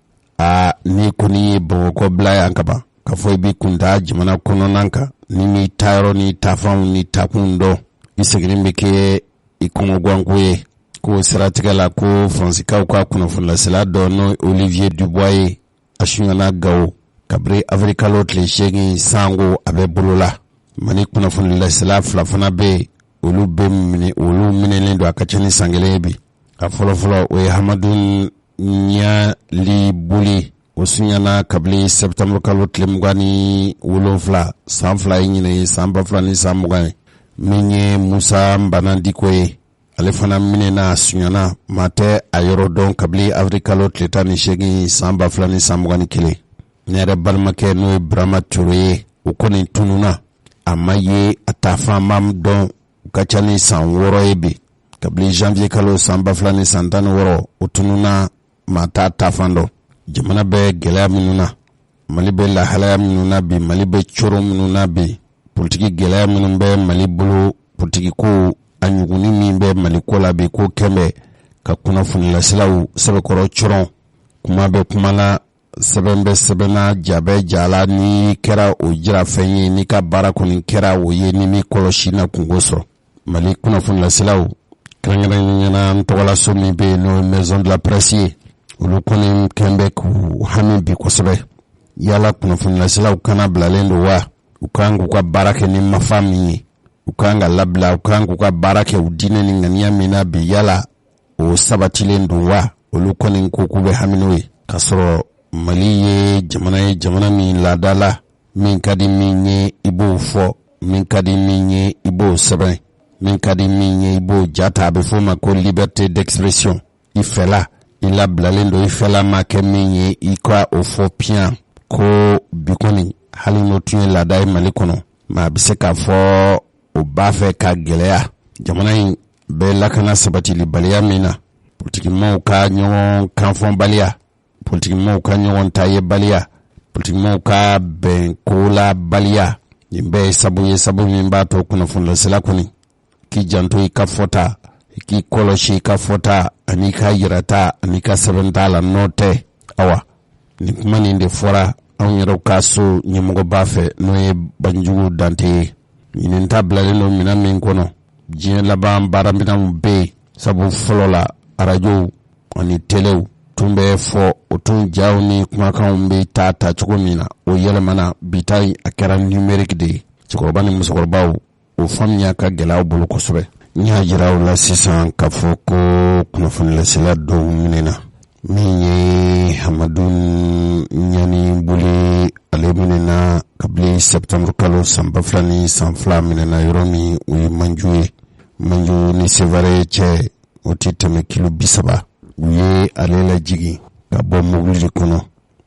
ni kɔni ye Bamakɔ bila yan ka ban ka fɔ i bi kunta jamana kɔnɔna kan ni mi tayɔrɔ ni tafanw ni takun dɔn i seginnen bɛ kɛ i kɔngɔguwanko ye ko siratigɛ la ko Faransiikaw ka kunnafonilasela dɔ n'o Olivier Dubois ye a suɲana Gawo kabiri avril kalo tile 8 sango a bɛ bolo la Mali kunnafonilasela fila fana bɛ olu minɛlen don a ka ca ni san kelen bi a fɔlɔfɔlɔ o ye Hamadu Ɲali Boli o suɲana kabili septembre kalo tile 27 san 2 ye ɲinɛ ye san 2020 min ye Musa Banandiko ye ale fana minɛna suɲana maa tɛ a yɔrɔ dɔn kabili avril kalo tile 18 san 2021 ne yɛrɛ balimakɛ n'o ye Burama Ture ye o kɔni tununa a ma ye a taafan ma dɔn u ka ca ni san 6 ye bi kabili janvier kalo san 2016 o tununa maa t'a taafan dɔn jamana bɛ gɛlɛya minnu na Mali bɛ lahalaya minnu na bi Mali bɛ coro minnu na bi politiki gɛlɛya minnu bɛ Mali bolo politiki ko a ɲuguni min bɛ Mali ko la bi ko kɛmɛ ka kunnafonilaselaw sɛbɛkɔrɔ cɔrɔn kuma bɛ kuma la sɛbɛn bɛ sɛbɛnna ja bɛ ja la ni kɛra o jira fɛn ye ni ka baara kɔni kɛra o ye ni mi kɔlɔsi na kungo sɔrɔ Mali kunnafonilaselaw kɛrɛnkɛrɛnnenya n tɔgɔlaso min bɛ yen n'o Maison de la Presse ye olu kɔni kɛn bɛ k'u hami bi kosɛbɛ yala kunnafonilaselaw kana bilalen don wa u kan k'u ka baara kɛ ni mafa min ye u kan ka labila u kan k'u ka baara kɛ u diinɛ ni ŋaniya min na bi yala o sabatilen don wa olu kɔni ko k'u bɛ hami n'o ye k'a sɔrɔ Mali ye jamana min laadala min ka di min ye i b'o fɔ min ka di min ye i b'o sɛbɛn min ka di min ye i b'o jata a bɛ fɔ ma ko liberté d'expression i fɛla i labilalen don i fɛla ma kɛ min ye i ka o fɔ piyan ko bi kɔni hali n'o tun ye laada ye Mali kɔnɔ ma a bɛ se k'a fɔ o b'a fɛ ka gɛlɛya jamana in bɛ lakana sabatilibaliya min na politikimaaw ka ɲɔgɔn kanfɔnbaliya politikimaaw ka ɲɔgɔn tayebaliya politikimaaw ka bɛnkola baliya nin bɛɛ ye sabu min b'a to kunnafonilasela kɔni k'i janto i ka fɔta i k'i kɔlɔsi i ka fɔta ani ka yirata ani ka sɛbɛnta la n'o tɛ awa nin kuma nin de fɔra anw yɛrɛw ka so ɲɛmɔgɔba fɛ n'o ye Banjugu Dante ye ɲinin ta bilalen don minɛn min kɔnɔ diɲɛ laban baaraminɛnw bɛ yen sabu fɔlɔ la arajow ani telew tun bɛ fɔ o tun jaw ni kumakanw bɛ ta cogo min na o yɛlɛmana bi ta a kɛra numérique de ye cɛkɔrɔba ni musokɔrɔbaw o faamuya ka gɛlɛya bolo kosɛbɛ n y'a jira o la sisan k'a fɔ ko kunnafonilasela dɔw minɛna min ye Hamadu Ɲani Boli ale minɛna kabili septembre kalo san 2000 ni san 2 minɛna yɔrɔ min o ye Manju ye Manju ni Sevare cɛ o tɛ tɛmɛ kilo 30 u ye ale lajigin ka bɔ mobili de kɔnɔ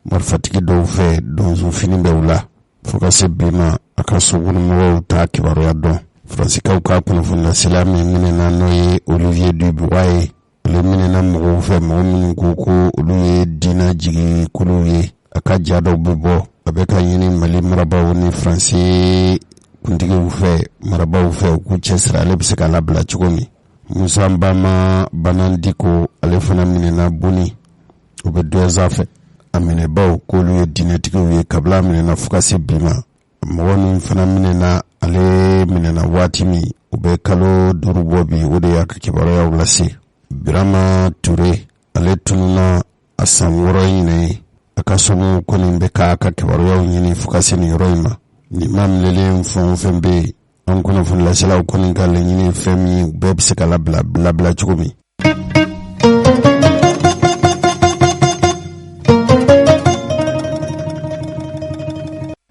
marifatigi dɔw fɛ donso fini bɛ u la fo ka se bi ma a ka sokɔnɔmɔgɔw t'a kibaruya dɔn Faransiikaw ka kunnafonilasela min minɛna n'o ye Olivier Dubois ye ale minɛna mɔgɔw fɛ mɔgɔ minnu ko olu ye diinɛ jigi kolow ye a ka ja dɔw bɛ bɔ a bɛ ka ɲini Mali marabaw ni Faransi kuntigiw fɛ marabaw fɛ u k'u cɛsiri ale bɛ se ka labila cogo min Musa Banandiko ale fana minɛna Boni o bɛ Douentza fɛ a minɛbaw k'olu ye diinɛtigiw ye kabila minɛna fo ka se bi ma mɔgɔ min fana minɛna ale minɛna waati min u bɛ kalo 5 bɔ bi o de y'a ka kibaruyaw lase Burama Ture ale tununa a san wɔɔrɔ ɲinɛ a ka sɔngɔ kɔni bɛ k'a ka kibaruyaw ɲini fo ka se nin yɔrɔ in ma ni maa minɛlen fɛn o fɛn bɛ yen an kunnafonilaseelaw kɔni ka laɲini fɛn min bɛɛ bɛ se ka labila cogo min.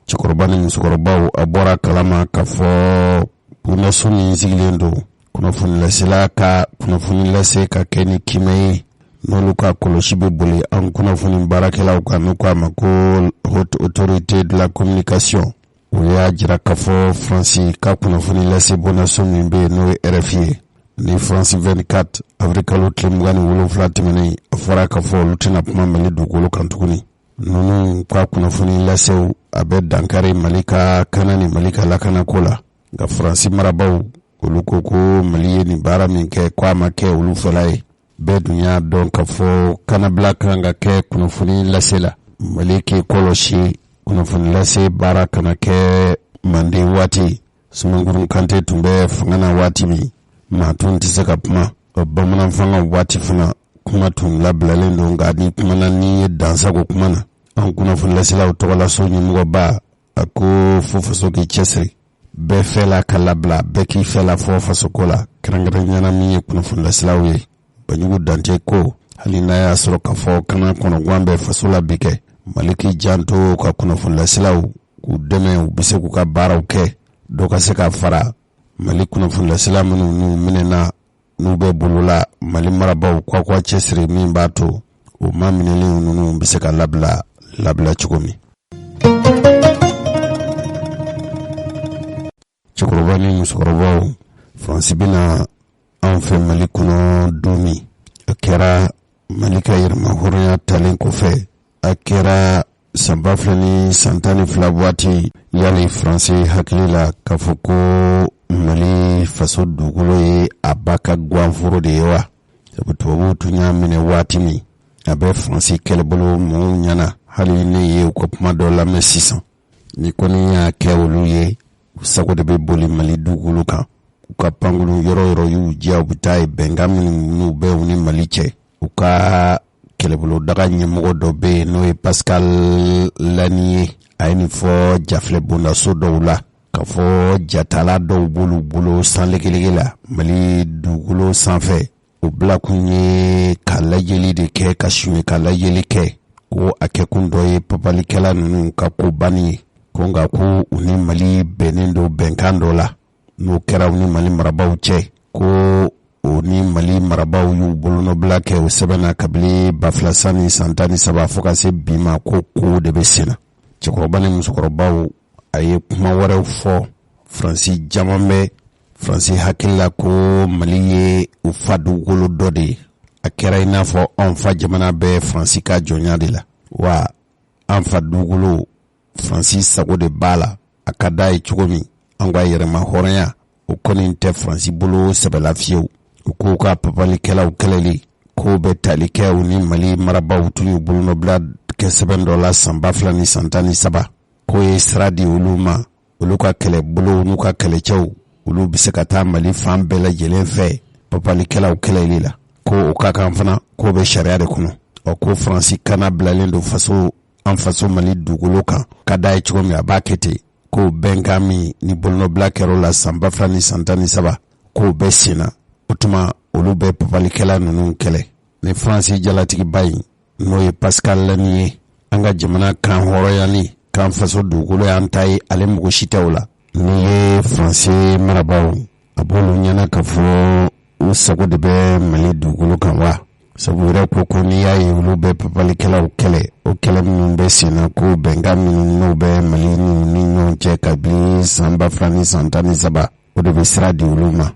cɛkɔrɔba ni musokɔrɔbaw a bɔra kalama k'a fɔ bundaso min sigilen don kunnafonilasela ka kunnafoni lase ka kɛ ni kimɛ ye n'olu ka kɔlɔsi bɛ boli an kunnafoni baarakɛlaw kan n'u k'a ma ko haute autorité de la communication. o y'a jira k'a fɔ faransi ka kunnafoni lase bundaso min bɛ yen n'o ye RFI ye ni France 24 avril kalo tile 27 tɛmɛnen a fɔra k'a fɔ olu tɛna kuma Mali dugukolo kan tuguni. ninnu ka kunnafoni lasew a bɛ dankari Mali ka kana ni Mali ka lakanako la nka faransi marabaw olu ko ko Mali ye nin baara min kɛ ko a ma kɛ olu fɛla ye. bɛɛ dun y'a dɔn k'a fɔ kanabila kan ka kɛ kunnafoni lase la. Mali k'i kɔlɔsi kunnafoni lase baara kana kɛ manden waati. Sumankuru Kante tun bɛ fanga na waati min maa tun tɛ se ka kuma. Bamanan fanga waati fana kuma tun labilalen don nka ni kumana ni ye dansago kuma na. an kunnafoni laselaw tɔgɔlaso ɲɛmɔgɔba a ko fo faso k'i cɛsiri. bɛɛ fɛla ka labila bɛɛ k'i fɛla fɔ fasoko la kɛrɛnkɛrɛnyana min ye kunnafoni laselaw ye. Banjugu Dante ko hali n'a y'a sɔrɔ k'a fɔ kana kɔnɔguwan bɛ faso la bi kɛ Mali k'i janto ka kunnafoni laselaw k'u dɛmɛ u bɛ se k'u ka baaraw kɛ dɔ ka se ka fara Mali kunnafoni lasela minnu n'u minɛna n'u bɛ bolola Mali marabaw k'aw cɛsiri min b'a to o maa minɛlenw ninnu bɛ se ka labila cogo min. cɛkɔrɔba ni musokɔrɔbaw Faransi bɛna an fɛ Mali kɔnɔ don min a kɛra Mali ka yɛrɛma hɔrɔnya talen kɔfɛ a kɛra san 2012 waati yali Faransi hakili la k'a fɔ ko Mali faso dugukolo ye a ba ka guwanforo de ye wa. sabu tubabuw tun y'a minɛ waati min a bɛ Faransi kɛlɛbolo mɔgɔw ɲɛna hali ne ye u ka kuma dɔ lamɛn sisan ni kɔni y'a kɛ olu ye u sago de bɛ boli Mali dugukolo kan. u ka pankulu yɔrɔ y'u diya u bɛ taa bɛnkan minnu bɛ u ni Mali cɛ. u ka kɛlɛbolo daga ɲɛmɔgɔ dɔ bɛ yen n'o ye Pascal Lanier a ye nin fɔ Jafilɛ bondaso dɔw la k'a fɔ jatala dɔw b'olu bolo sanlekelege la Mali dugukolo sanfɛ. o bilakun ye ka lajɛli de kɛ ka suɲɛ ka lajɛli kɛ ko a kɛkun dɔ ye papalikɛla ninnu ka ko banni ye ko nka ko u ni Mali bɛnnen don bɛnkan dɔ la n'o kɛra u ni Mali marabaw cɛ ko o ni Mali marabaw y'u bolonɔbila kɛ o sɛbɛnna kabili 2013 fo ka se bi ma ko de bɛ senna. cɛkɔrɔba ni musokɔrɔbaw a ye kuma wɛrɛw fɔ Faransi jaman bɛ Faransi hakilila ko Mali ye u fa dugukolo dɔ de ye. a kɛra i n'a fɔ anw fa jamana bɛ Faransi ka jɔnya de la wa an fa dugukolo Faransi sago de b'a la a ka d'a ye cogo min an ka yɛrɛma hɔrɔnya o kɔni tɛ Faransi bolo sɛbɛla fiyewu. u k'u ka papalikɛlaw kɛlɛli k'o bɛ tali kɛ u ni Mali marabaw tun y'u bolonɔbila kɛ sɛbɛn dɔ la san 2013 k'o ye sira di olu ma olu ka kɛlɛbolow n'u ka kɛlɛcɛw olu bɛ se ka taa Mali fan bɛɛ lajɛlen fɛ papalikɛlaw kɛlɛli la ko o ka kan fana k'o bɛ sariya de kɔnɔ. ko Faransi kana bilalen don an faso Mali dugukolo kan ka d'a ye cogo min a b'a kɛ ten k'o bɛnkan min ni bolonɔbila kɛr'o la san 2013 k'o bɛ senna o tuma olu bɛ papalikɛla ninnu kɛlɛ. ni Faransi jalatigiba in n'o ye Pascal Lanier an ka jamana kan hɔrɔnyali k'an faso dugukolo y'an ta ye ale mɔgɔ si tɛ o la. n'i ye Faransi marabaw a b'olu ɲɛna ka fɔ u sago de bɛ Mali dugukolo kan wa. sabu yɛrɛ ko n'i y'a ye olu bɛ papalikɛlaw kɛlɛ o kɛlɛ minnu bɛ senna ko bɛnkan minnu n'o bɛ Mali ni ɲɔgɔn cɛ kabini san 2013 o de bɛ sira di olu ma.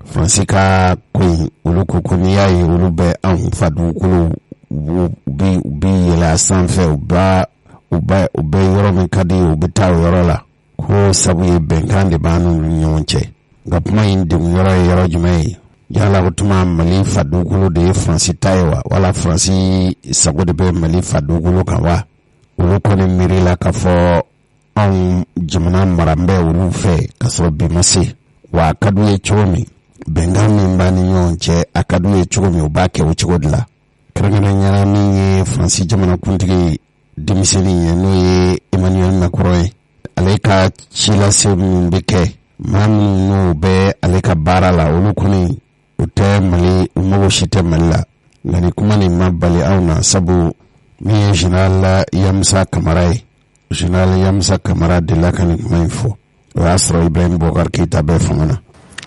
Faransi ka ko in olu ko n'i y'a ye olu bɛ anw fa dugukolo u bi yɛlɛ a sanfɛ u bɛ yɔrɔ min ka di u bɛ taa o yɔrɔ la ko sabu ye bɛnkan de b'an n'u ɲɔgɔn cɛ. nka kuma in degun yɔrɔ ye yɔrɔ jumɛn ye. yala o tuma Mali fa dugukolo de ye Faransi ta ye wa wala Faransi sago de bɛ Mali fa dugukolo kan wa. olu kɔni miiri la k'a fɔ anw jamana mara bɛ olu fɛ k'a sɔrɔ bi ma se wa a ka d'u ye cogo min bɛnkan min b'a ni ɲɔgɔn cɛ a ka d'u ye cogo min u b'a kɛ o cogo de la kɛrɛnkɛrɛnyala min ye faransi jamanakuntigi denmisɛnnin ye n'o ye Emmanuel Macron ye. Ale ka ci lase minnu bɛ kɛ maa minnu n'o bɛ ale ka baara la olu kɔni u tɛ Mali, u mago si tɛ Mali la. Nka ni kuma nin ma bali aw na sabu min ye Général Yamusa Kamara ye. Général Yamusa Kamara delila ka nin kuma in fɔ. O y'a sɔrɔ Ibrahim Boubacar Keita bɛɛ fanga na.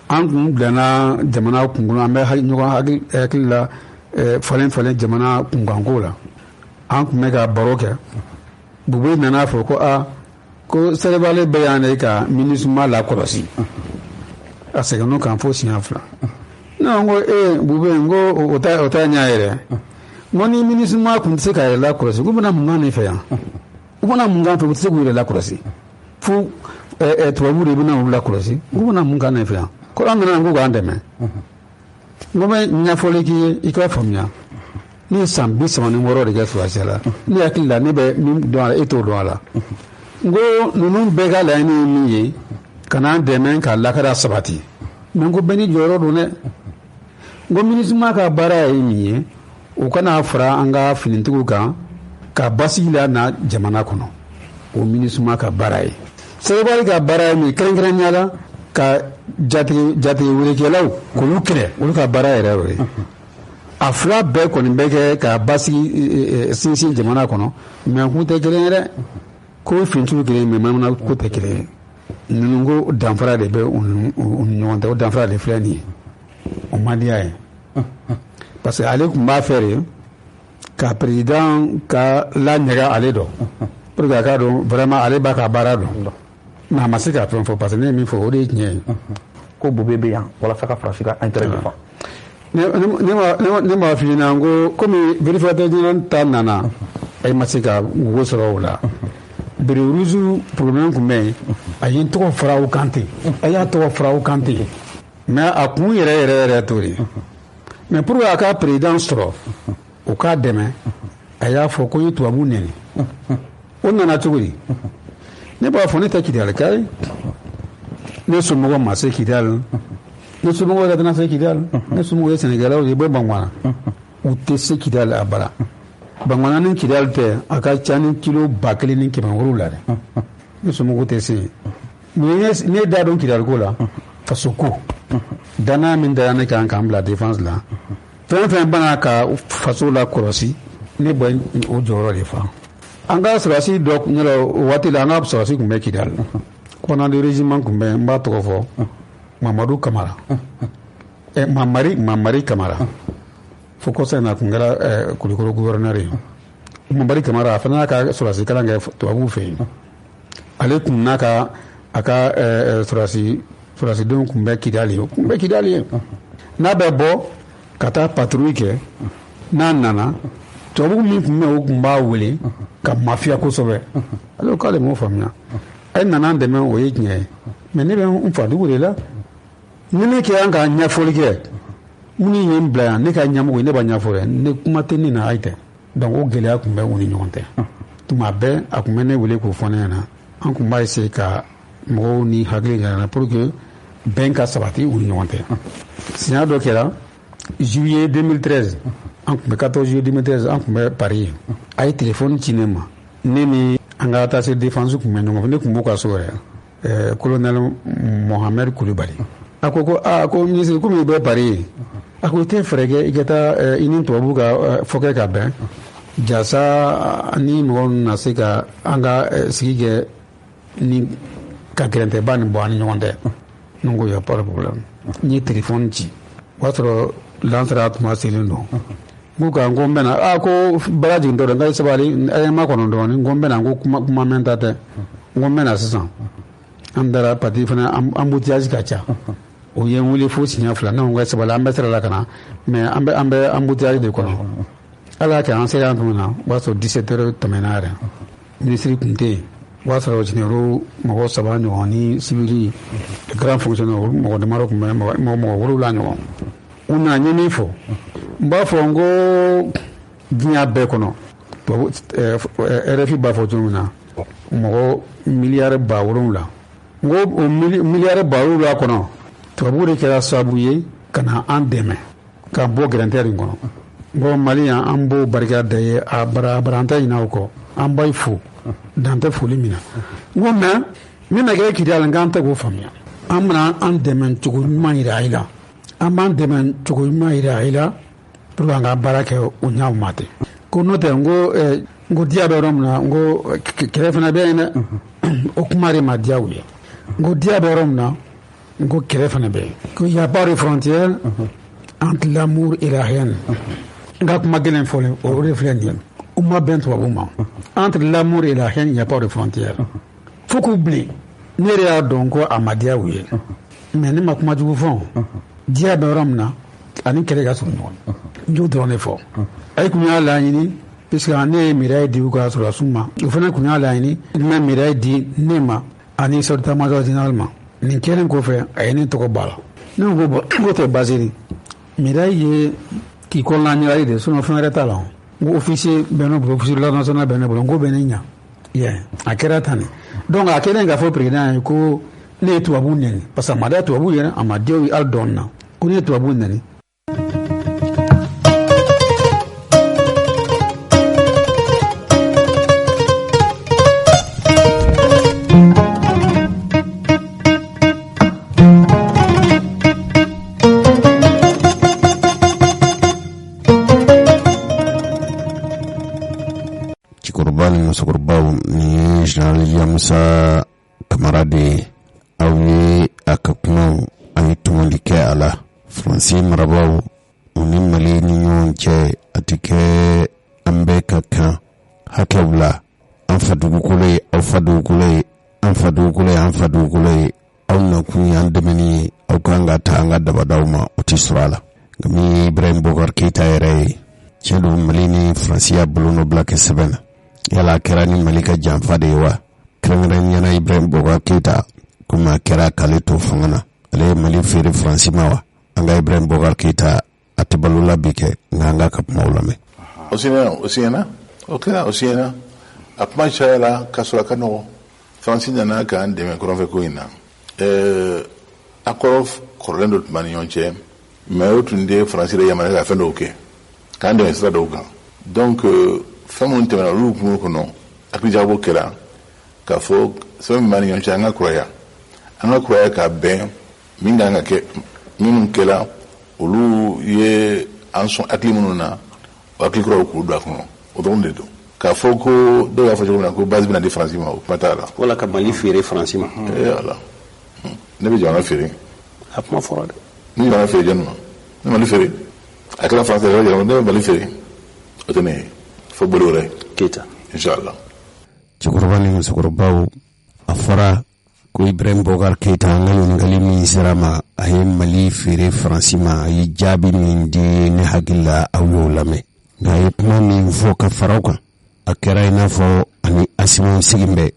An kun bilenna jamana kunkolo, an bɛ ɲɔgɔn hakili la falen jamana kunkanko la. An kun bɛ ka baro kɛ. Bube nana fɔ ko Sɛnɛgali bɛ yan de ka MINUSMA lakɔlɔsi. A seginn'o kan fo siɲɛ 2. Non, ko Bube n ko o t'a ɲɛ yɛrɛ. N ko ni MINUSMA kun tɛ se ka yɛrɛ lakɔlɔsi, k'u bɛna mun k'an fɛ yan? U bɛna mun k'an fɛ, u tɛ se k'u yɛrɛ lakɔlɔsi. Fo tubabu de bɛna u lakɔlɔsi, u bɛna mun k'an fɛ yan? Ko an nana ko k'an dɛmɛ. N ko bɛ ɲɛfɔli k'i ye i k'a faamuya. Ne ye san 36 de kɛ sɔrɔdasiya la. Ne hakili la ne bɛ min dɔn a la e t'o dɔn a la. N ko ninnu bɛɛ ka laɲini ye min ye ka n'an dɛmɛ ka lakara sabati. Mais n ko bɛɛ ni jɔyɔrɔ don dɛ. N ko MINUSMA ka baara ye min ye o kana fara an ka finitigiw kan ka basigi la na jamana kɔnɔ. O MINUSMA ka baara ye. Sɛnɛgali ka baara ye min kɛrɛnkɛrɛnnenya la ka jatigi welekɛlaw k'olu kɛlɛ, olu ka baara yɛrɛ y'o ye. A fila bɛɛ kɔni bɛ kɛ ka basigi sinsin jamana kɔnɔ, mais kun tɛ kelen ye dɛ. Ko finitigiw kelen mais manamana ko tɛ kelen ye. Ninnu ko danfara de bɛ u ni ɲɔgɔn cɛ, o danfara de filɛ nin ye. O man di a ye. Parce que ale tun b'a fɛ de ka président ka laɲɛga ale dɔn. Pour que a k'a dɔn vraiment ale b'a ka baara dɔn. Mais a ma se ka fɛn fɔ parce que ne ye min fɔ o de ye tiɲɛ ye. Ko Bube bɛ yan walasa ka Faransi ka intérêt défend. Ne m'a f'i ɲɛna n ko komi vérificateur général ta nana e ma se ka wo sɔrɔ o la. Bureau rouge problème tun bɛ yen a ye n tɔgɔ fara o kan ten, a y'a tɔgɔ fara o kan ten, mais a kun yɛrɛ t'o de. Mais pour que a ka président sɔrɔ o k'a dɛmɛ a y'a fɔ ko n ye tubabu nɛni. O nana cogo di? Ne b'a fɔ ne tɛ Kidali ka ye, ne somɔgɔ ma se Kidali, ne somɔgɔ yɛrɛ tɛna se Kidali, ne somɔgɔ ye Sɛnɛgalɛw de bɛ Banguana, u tɛ se Kidali a bara. Banguana ni Kidali tɛ a ka ca ni kilo 1700 la dɛ. Ne somɔgɔw tɛ se yen. Mais ne da dɔn Kidali ko la faso ko danaya min dara ne kan k'an bila défense la fɛn fɛn bana ka faso la kɔlɔsi ne bɛ o jɔyɔrɔ de fa. An ka sɔrɔdasi dɔ ɲɛna o waati la an ka sɔrɔdasi tun bɛ Kidali. Commandant de régiment tun bɛ n b'a tɔgɔ fɔ Mamadu Kamara. Mamari Kamara. Fo kɔsa in na tun kɛra Kulikoro gouverneur ye. Mamari Kamara a fana y'a ka sɔrɔdasi kalan kɛ tubabuw fɛ yen. Ale tun n'a ka a ka sɔrɔdasidenw tun bɛ Kidali ye. N'a bɛ bɔ ka taa patrouille kɛ n'a nana tubabu min tun bɛ o tun b'a wele ka mafiya kosɛbɛ. Ale k'ale m'o faamuya. A ye nana dɛmɛ o ye tiɲɛ ye mais ne bɛ n fadugu de la. Ni ne kɛ an ka ɲɛfɔli kɛ minnu ye n bila yan ne ka ɲɛmɔgɔ ye ne b'a ɲɛfɔ dɛ ne kuma tɛ ne na ayi tɛ. Donc o gɛlɛya tun bɛ u ni ɲɔgɔn tɛ. Tuma bɛɛ a tun bɛ ne wele k'o fɔ ne ɲɛna an tun b'a essayer ka mɔgɔw ni hakili ɲaga pour que bɛn ka sabati u ni ɲɔgɔn tɛ. Siɲɛ dɔ kɛra juillet 2013 an tun bɛ 14 juillet 2013 an tun bɛ Paris. A ye téléphone ci ne ma ne ni an ka attaché défense tun bɛ ɲɔgɔn fɛ ne tun b'o ka so yɛrɛ colonel Mohamed Kulibali. A ko ministre komi i bɛ Paris a ko i tɛ fɛɛrɛ kɛ i ka taa i ni tubabu ka fɔ kɛ ka bɛn jasa ni mɔgɔ na se ka an ka sigi kɛ ni ka gɛrɛntɛba ni bɔ an ni ɲɔgɔn tɛ. Ne ko y a pas de problème. N ye téléphone ci o y'a sɔrɔ lansara tuma selen don. N ko n bɛna ko baara jigin tɔ dɛ n ka sabali a ye ma kɔnɔ dɔɔnin n ko n bɛna n ko kuma mɛn ta tɛ n ko n bɛna sisan an taara pati fana embouteillage ka ca o ye n wele fo siɲɛ 2 ne ko n ka sabali an bɛ sira la ka na mais an bɛ embouteillage de kɔnɔ. Ala y'a kɛ an sera yan tuma na o b'a sɔrɔ 17 heures tɛmɛna yɛrɛ ministre tun tɛ yen o b'a sɔrɔ généraux mɔgɔ 3 ɲɔgɔn ni civil grand fonctionnaire olu mɔgɔ damadɔ tun bɛ mɔgɔ 7 ɲɔgɔn. U nana n ye min fɔ n b'a fɔ n ko diɲɛ bɛɛ kɔnɔ RFI b'a fɔ cogo min na mɔgɔ miliyari 7,000 n ko o miliyari 7,000 kɔnɔ tubabuw de kɛra sababu ye ka na an dɛmɛ k'an bɔ gɛrɛntɛ in kɔnɔ bon Mali an b'o barika da ye a baranta ɲina o kɔ an b'a fo dan tɛ foli min na n ko mais min na kɛ kiri ala k'an tɛ k'o faamuya an bɛna an dɛmɛ cogo ɲuman yira i la an b'an dɛmɛ cogo ɲuman yira i la pour que an ka baara kɛ o ɲaw ma ten ko n'o tɛ n ko diya bɛ yɔrɔ min na n ko kɛlɛ fana bɛ yen dɛ o kuma de ma diya u ye n ko diya bɛ yɔrɔ min na n ko kɛlɛ fana bɛ yen ko y a pas de frontière entre l'amour et la haine n ka kuma gɛlɛn fɔlen o de filɛ nin ye u ma bɛn tubabu ma entre l'amour et la haine y a pas de frontière fo k'u bilen ne yɛrɛ y'a dɔn ko a ma diya u ye mais ne ma kuma jugu fɔ diya bɛ yɔrɔ min na ani kɛlɛ ka surun ɲɔgɔn n y'o dɔrɔn de fɔ a kun y'a laɲini puisque ne ye miiriya di u ka sɔrɔdasiw ma o fana kun y'a laɲini n bɛ miiriya di ne ma ani état-major général ma nin kɛlen kɔfɛ a ye ne tɔgɔ b'a la ne ko bon k'o tɛ basiri miiriya ye k'i kɔnɔna ɲagali de sinon fɛn wɛrɛ t'a la n ko officier bɛ ne bolo officier de la nationale bɛ ne bolo n ko bɛ ne ɲa a kɛra tan de donc a kɛlen k'a fɔ président ye ko ne ye tubabu nɛni parce que a ma diya tubabu ye a ma diya u ye hali dɔɔnin na ko ne ye tubabu nɛni. musokɔrɔbaw ni Général Yamusa Kamara de aw ye a ka kumaw ani tumali kɛ a la Faransi marabaw u ni Mali ni ɲɔgɔn cɛ a tɛ kɛ an bɛɛ ka kan hakɛw la an fa dugukolo ye aw fa dugukolo ye an fa dugukolo ye an fa dugukolo ye aw nakun ye an dɛmɛni ye aw kan ka taa an ka dabadaw ma o tɛ sɔrɔ a la nka min Ibrahim Boubacar Keita yɛrɛ ye tiɲɛ don Mali ni Faransi y'a bolonɔ bila kɛ sɛbɛn na yala kɛra ni Mali ka janfa de ye wa kɛrɛnkɛrɛnniyana Ibrahim Boubacar Keita komi a kɛra k'ale to fanga na ale ye Mali feere Faransi ma wa an ka Ibrahim Boubacar Keita a tɛ balola bi kɛ nka an ka kumaw lamɛn. O siɲɛna o kɛra o siɲɛna a kuma cayala k'a sɔrɔ a ka nɔgɔ Faransi nana k'an dɛmɛ kɔrɔnfɛ ko in na accord kɔrɔlen dɔ tun b'an ni ɲɔgɔn cɛ mais o tun tɛ Faransi de yamaruya ka fɛn dɔw kɛ k'an dɛmɛ sira dɔw kan donc fɛn minnu tɛmɛna olu hukumu kɔnɔ hakilijakabɔ kɛra k'a fɔ sɛbɛn min b'an ni ɲɔgɔn cɛ an ka kuraya ka bɛn min kan ka kɛ minnu kɛra olu ye an sɔn hakili minnu na o hakili kuraw k'u don a kɔnɔ o dɔrɔn de don k'a fɔ ko dɔw y'a fɔ cogo min na ko base bɛna di Faransi ma o kuma t'a la wala ka Mali feere Faransi ma ala ne bɛ jamana feere a kuma fɔra dɛ ni jamana feere jɔnni ma ne Mali feere a kɛra Faransi yɛrɛ jamana ne bɛ Mali feere o tɛ ne ye fo bolo wɛrɛ Keita inshallah cɛkɔrɔba ni musokɔrɔbaw a fɔra ko Ibrahim Boubacar Keita an ka ɲininkali min sera ma a ye Mali feere Faransi ma a ye jaabi min di ne hakili la aw y'o lamɛn nka a ye kuma min fɔ ka fara o kan a kɛra i n'a fɔ ani Asimaw sigin bɛ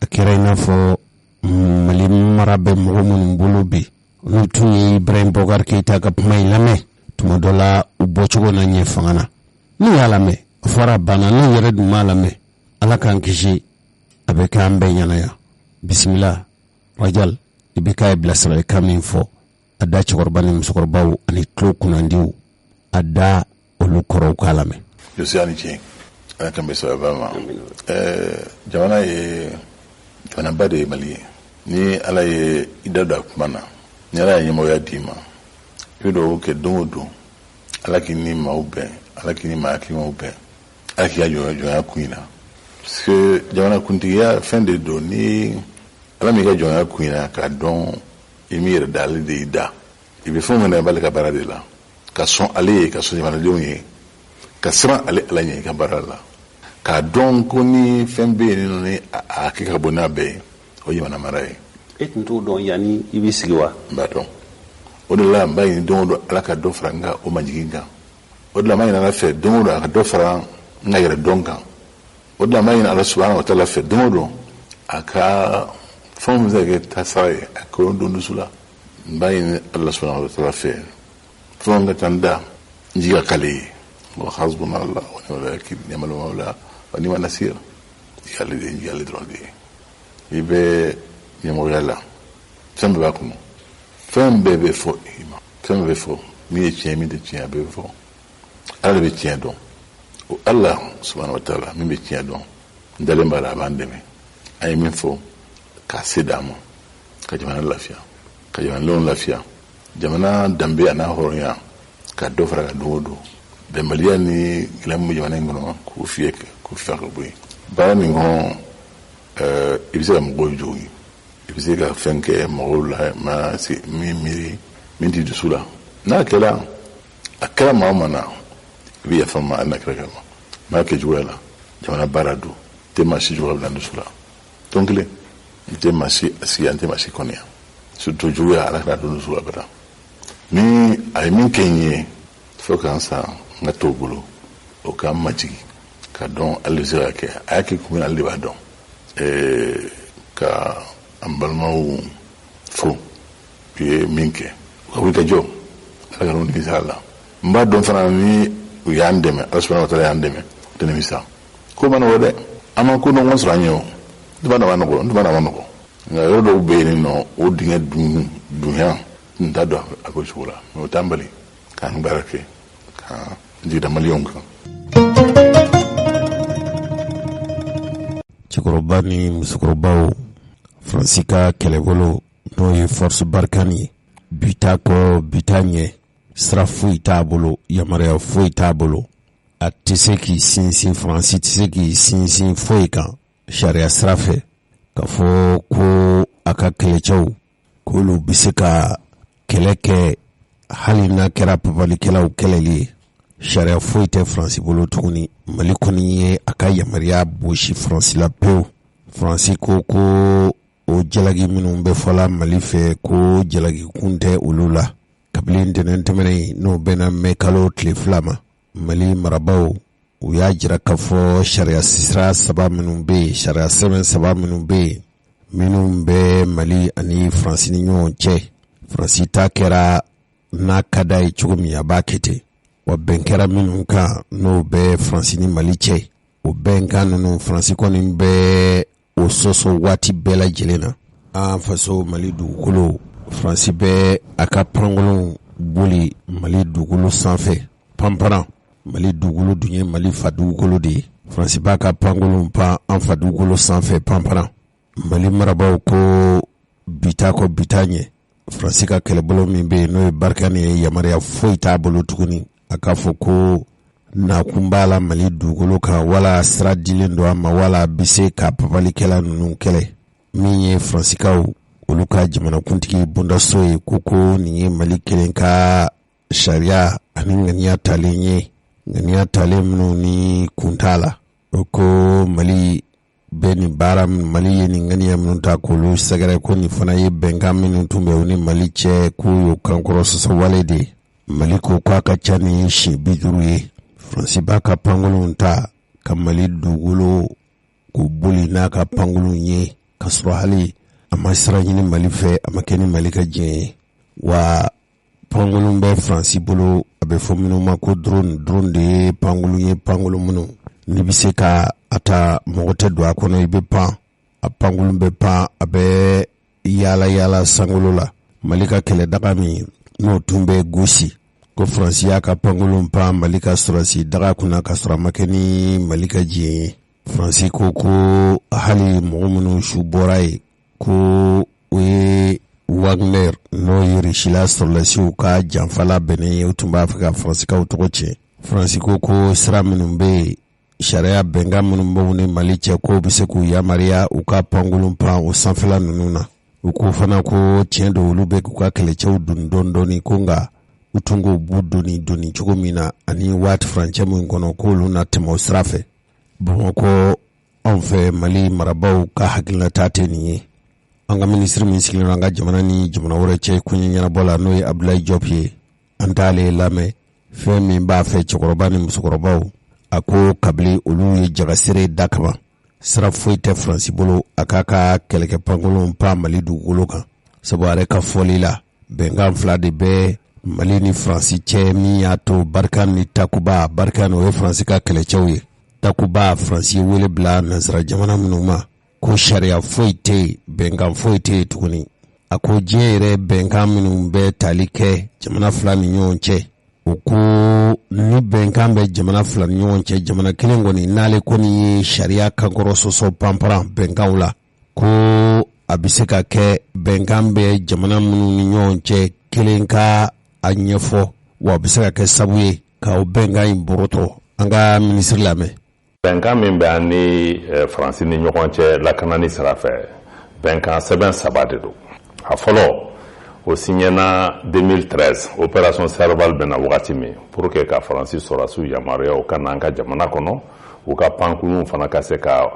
a kɛra i n'a fɔ Mali mara bɛ mɔgɔ minnu bolo bi olu tun ye Ibrahim Boubacar Keita ka kuma in lamɛn tuma dɔ la u bɔcogo na ɲɛ fanga na n'u y'a lamɛn a fɔra banna n'u yɛrɛ dun m'a lamɛn ala k'an kisi a bɛ kɛ an bɛɛ ɲɛnaya bisimila Rajal i bɛ k'a ye bilasiralikan min fɔ a da cɛkɔrɔba ni musokɔrɔbaw ani tulo kunnandiw a da olu kɔrɔw k'a lamɛn. Jose ani tiɲɛ ala kan bɛ sababa ma jamana ye jamanaba de ye Mali ye ni ala ye i da don a kuma na ni ala ye ɲɛmɔgɔya d'i ma i bɛ dugawu kɛ don o don ala k'i ni maaw bɛn ala k'i ni maa hakilimaw bɛn ala k'i ka jɔnya kun in na parce que jamana kuntigiya fɛn de don ni ala m'i ka jɔnya kun in na k'a dɔn i m'i yɛrɛ da ale de y'i da i bɛ fɛn min na i b'ale ka baara de la ka sɔn ale ye ka sɔn jamanadenw ye ka siran ale ala ɲɛ i ka baara la k'a dɔn ko ni fɛn bɛ yen ni a kɛ ka bɔ n'a bɛɛ ye o ye jamana mara ye. e tun t'o dɔn yanni i b'i sigi wa. n b'a dɔn o de la n b'a ɲini don o don ala ka dɔ fara n ka o majigin kan o de la n b'a ɲini ala fɛ don o don a ka dɔ fara n ka yɛrɛ dɔn kan o de la n b'a ɲini ala subahana wa taala fɛ don o don a ka fɛn min bɛ se ka kɛ taasira ye a k'o don dusu la n b'a ɲini ala subahana wa taala fɛ fɛn ka taa n da n jigi ka k'ale ye wa hasbunallah wa ni'mal wakil ni'mal mawla wa ni'man nasir yàlla de yàlla dɔrɔn de ye i bɛ ɲɛmɔgɔya la fɛn bɛɛ b'a kɔnɔ fɛn bɛɛ bɛ fɔ i ma fɛn bɛɛ bɛ fɔ min ye tiɲɛ min tɛ tiɲɛ a bɛɛ bɛ fɔ ala be tiɲɛ dɔn o ala subhanahu wa ta'ala min be tiɲɛ dɔn n dalen b'a la a b'an dɛmɛ a ye min fɔ k'a se d'a ma ka jamana lafiya ka jamanadenw lafiya jamana danbe a n'a hɔrɔnya ka dɔ fara ka don o don bɛnbaliya ni gɛlɛya min bɛ jamana in kɔnɔ k'o fiyɛ k'o fiyɛ ka bɔ yen baara nin kɔnɔ i bɛ se ka mɔgɔw jogin i bɛ se ka fɛn kɛ mɔgɔw la ma se min miiri min t'i dusu la n'a kɛra a kɛra maa o maa na i bɛ yafa ma hali n'a kɛra kɛra ma kɛ juguya la jamana baara don tɛ maa si juguya bila dusu la tɔn kelen n tɛ maa si sigi n tɛ maa si kɔniya surtout juguya ala kana don dusu la bara ni a ye min kɛ n ye fo k'an sa n ka t'o bolo o k'an majigi ka dɔn ale bɛ se ka kɛ a y'a kɛ kun min ale de b'a dɔn ka an balimaw fo u ye min kɛ u ka wuli ka jɔ ala ka n'u nimisa a la n b'a dɔn fana ni u y'an dɛmɛ ala subahana wa taala y'an dɛmɛ u tɛ nimisa ko ma nɔgɔ dɛ an ma ko nɔgɔ sɔrɔ an ye o n tuma na ma nɔgɔ nka yɔrɔ dɔw bɛ yen nɔ o dingɛ dunya n t'a dɔn a ko cogo la mɛ o t'an bali k'an baara kɛ ka jigida maliyɛnw kan. cɛkɔrɔba ni musokɔrɔbaw faransi ka kɛlɛbolo n'o ye force barkan ye bi t'a kɔ bi t'a ɲɛ sira foyi t'a bolo yamaruya foyi t'a bolo a tɛ se k'i sinsin faransi tɛ se k'i sinsin foyi kan sariya sira fɛ k'a fɔ ko a ka kɛlɛcɛw k'olu bɛ se ka kɛlɛ kɛ hali n'a kɛra papalikɛlaw kɛlɛli ye sariya foyi tɛ faransi bolo tuguni mali kɔni ye a ka yamaruya bosi faransi la pewu faransi ko o jalaki minnu bɛ fɔla mali fɛ ko jalaki kun tɛ olu la kabini ntɛnɛn tɛmɛnen n'o bɛna mɛn kalo tile 2 ma mali marabaw u y'a jira k'a fɔ sariya sira 3 minnu bɛ yen sariya sɛbɛn 3 minnu bɛ yen minnu bɛ mali ani faransi ni ɲɔgɔn cɛ faransi ta kɛra n'a ka d'a ye cogo min a b'a kɛ ten wa bɛn kɛra minnu kan n'o bɛ faransi ni mali cɛ o bɛnkan ninnu faransi kɔni bɛ o sɔsɔ waati bɛɛ lajɛlen na an faso mali dugukolo faransi bɛ a ka pankolon boli mali dugukolo sanfɛ panparan mali dugukolo dun ye mali fa dugukolo de ye faransi b'a ka pankolon pan an fa dugukolo sanfɛ panparan mali marabaw ko bita kɔ bita ɲɛ faransi ka kɛlɛbolo min bɛ yen n'o ye barikani ye yamaruya foyi t'a bolo tuguni a k'a fɔ ko nakun b'a la mali dugukolo kan wala sira dilen don a ma wala bɛ se ka papalikɛla ninnu kɛlɛ min ye faransikaw olu ka jamanakuntigi bondaso ye ko nin ye mali kelen ka sariya ani ŋaniya talen ye ŋaniya talen minnu ni kun t'a la o ko mali bɛ nin baara mali ye nin ŋaniya minnu ta k'olu sɛgɛrɛ ko nin fana ye bɛnkan minnu tun bɛ u ni mali cɛ k'u y'o kankɔrɔ sɔsɔ wale de ye mali ko k'a ka ca ni si 50 ye faransi b'a ka pankolon ta ka mali dugukolo k'u boli n'a ka pankolon ye ka sɔrɔ hali a ma sira ɲini mali fɛ a ma kɛ ni mali ka diɲɛ ye wa pankolon bɛ faransi bolo a bɛ fɔ minnu ma ko drone de ye pankolon ye pankolon minnu n'i bɛ se ka a ta mɔgɔ tɛ don a kɔnɔ i bɛ pan a pankolon bɛ pan a bɛ yaala sankolo la mali ka kɛlɛ daga min n'o tun bɛ gosi ko faransi y'a ka pankolon pan mali ka sɔrɔsi daga kunna ka sɔrɔ a ma kɛ ni mali ka diɲɛ ye faransi ko hali mɔgɔ minnu su bɔra ye ko o ye Wagner n'o ye Rusila sɔrɔlasiw ka janfala bɛnnen ye o tun b'a fɛ ka faransikaw tɔgɔ tiɲɛ faransi ko sira minnu bɛ yen sariya bɛnkan minnu b'u ni mali cɛ ko bɛ se k'u yamaruya u ka pankolon pan o sanfɛla ninnu na u ko fana ko tiɲɛ don olu bɛ k'u ka kɛlɛcɛw doni dɔɔni ko nka u tun k'o bu doni cogo min na ani waati furancɛ min kɔnɔ k'olu na tɛmɛ o sira fɛ bamakɔ anw fɛ mali marabaw ka hakilinata tɛ nin ye an ka minisiri min sigilen an ka jamana ni jamana wɛrɛ cɛ koɲɛ ɲɛnabɔ la n'o ye Abdoulaye Diop ye an t'ale lamɛn fɛn min b'a fɛ cɛkɔrɔba ni musokɔrɔbaw a ko kabili olu ye jagasere da kama sira foyi tɛ faransi bolo a k'a ka kɛlɛkɛ pankolon pan mali dugukolo kan sabu a yɛrɛ ka fɔli la bɛnkan 2 de bɛ mali ni faransi cɛ min y'a to Barkan ni Takuba Barkan o ye faransi ka kɛlɛcɛw ye Takuba faransi ye wele bila nanzara jamana minnu ma ko sariya foyi tɛ yen bɛnkan foyi tɛ yen tuguni a ko diɲɛ yɛrɛ bɛnkan minnu bɛ tali kɛ jamana 2 ni ɲɔgɔn cɛ o ko ni bɛnkan bɛ jamana fila ni ɲɔgɔn cɛ jamana kelen kɔni n'ale kɔni ye sariya kankɔrɔ sɔsɔ panparan bɛnkanw la ko a bɛ se ka kɛ bɛnkan bɛ jamana minnu ni ɲɔgɔn cɛ kelen ka a ɲɛfɔ wa a bɛ se ka kɛ sabu ye ka o bɛnkan in borotɔ an ka minisiri lamɛn. bɛnkan min bɛ an ni faransi ni ɲɔgɔn cɛ lakanani sira fɛ bɛnkan sɛbɛn 3 de don. a fɔlɔ o signena 2013 opération Serval bɛna wagati min pour que ka faransi sɔrɔsiw yamaruya o ka na an ka jamana kɔnɔ u ka pankurunw fana ka se ka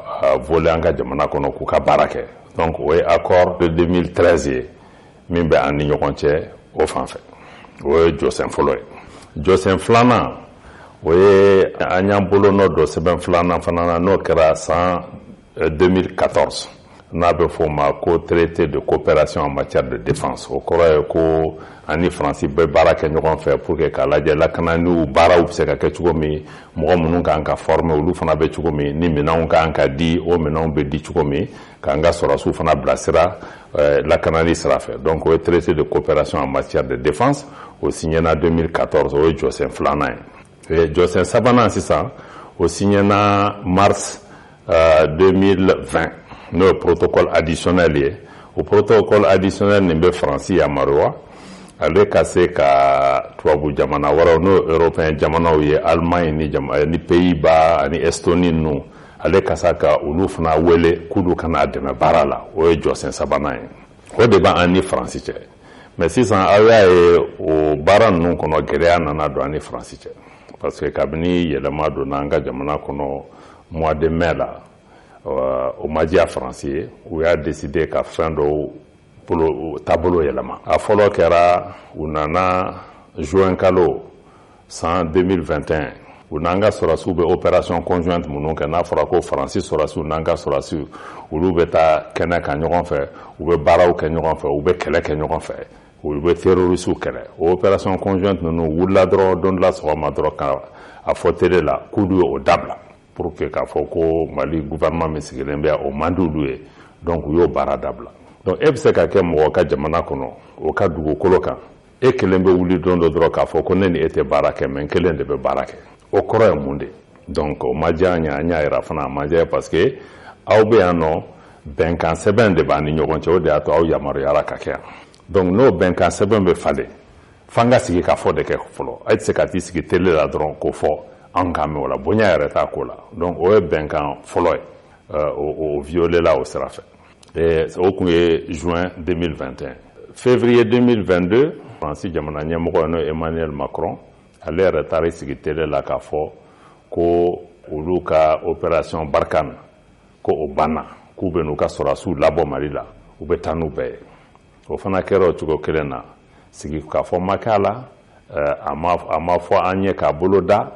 voler an ka jamana kɔnɔ k'u ka baara kɛ. donc o ye accord de 2013 ye min bɛ an ni ɲɔgɔn cɛ o fan fɛ. o ye jɔsen fɔlɔ ye. jɔsen filanan o ye an y'an bolo nɔ dɔ sɛbɛn filanan fana na n'o kɛra san 2014 n'a bɛ fɔ o ma ko traité de coopération en matière de défense. o kɔrɔ ye ko ani faransi bɛ baara kɛ ɲɔgɔn fɛ pour que k'a lajɛ lakananiw baaraw bɛ se ka kɛ cogo min mɔgɔ minnu kan ka former olu fana bɛ cogo min ni minɛnw kan ka di o minɛnw bɛ di cogo min k'an ka sɔrɔsiw fana bilasira lakanani sira fɛ. donc o ye traité de coopération en matière de défense o signena 2014 o ye jɔsen filanan ye. jɔsen sabanan sisan o signena mars 2020 n'o ye protocole additionnel ye. o protocole additionnel nin bɛ faransi yamaruya ale ka se ka tubabu jamana wɛrɛw n'o européen jamanaw ye Allemagne ni Pays-Bas ani Estonie ninnu ale ka se ka olu fana wele k'olu kana dɛmɛ baara la. o ye jɔsen sabanan ye. o de b'an ni faransi cɛ. mais sisan aw y'a ye o baara ninnu kɔnɔ gɛlɛya nana don an ni faransi cɛ parce que kabini yɛlɛma donna an ka jamana kɔnɔ mois de mai la o ma diya faransi ye u y'a décidé ka fɛn dɔw taabolo yɛlɛma. a fɔlɔ kɛra u nana juin kalo san 2021 u n'an ka sɔrɔsiw bɛ opération conjointe minnu kɛ n'a fɔra ko faransi sɔrɔsiw n'an ka sɔrɔsiw olu bɛ taa kɛnɛ kan ɲɔgɔn fɛ u bɛ baaraw kɛ ɲɔgɔn fɛ u bɛ kɛlɛ kɛ ɲɔgɔn fɛ u bɛ terrorisiw kɛlɛ. o opération conjointe ninnu wulila dɔrɔn don dɔ la sɔgɔma dɔrɔn ka a fɔ télé la k'olu ye o dabila pour que k'a fɔ ko Mali gouvernement min sigilen bɛ o man di olu ye donc u y'o baara dabila. donc e bɛ se ka kɛ mɔgɔ ka jamana kɔnɔ o ka dugukolo kan e kelen bɛ wuli don dɔ dɔrɔn k'a fɔ ko ne ni e tɛ baara kɛ mais n kelen de bɛ baara kɛ. o kɔrɔ ye mun de. donc o ma diya an ye an y'a jira fana a ma diya parce que aw bɛ yan nɔ bɛnkan sɛbɛn de b'an ni ɲɔgɔn cɛ o de y'a to aw yamaruyara ka kɛ yan. donc n'o bɛnkan sɛbɛn bɛ falen f'an ka sigi ka fɔ de kɛ fɔlɔ. e tɛ se ka t'i sigi télé la dɔrɔn k'o fɔ an ka mɛn o la bonya yɛrɛ t'a ko la. donc o ye bɛnkan fɔlɔ ye o violé la o sira fɛ. o tun ye juin 2021. février 2022 faransi jamana ɲɛmɔgɔ n'o Emmanuel Macron ale yɛrɛ taara sigi télé la k'a fɔ ko olu ka opération Barkhane ko o banna k'u bɛ n'u ka sɔrɔsiw labɔ Mali la u bɛ taa n'u bɛɛ ye. o fana kɛra o cogo kelen na sigi k'a fɔ ma k'a la a ma fɔ an ye k'a bolo da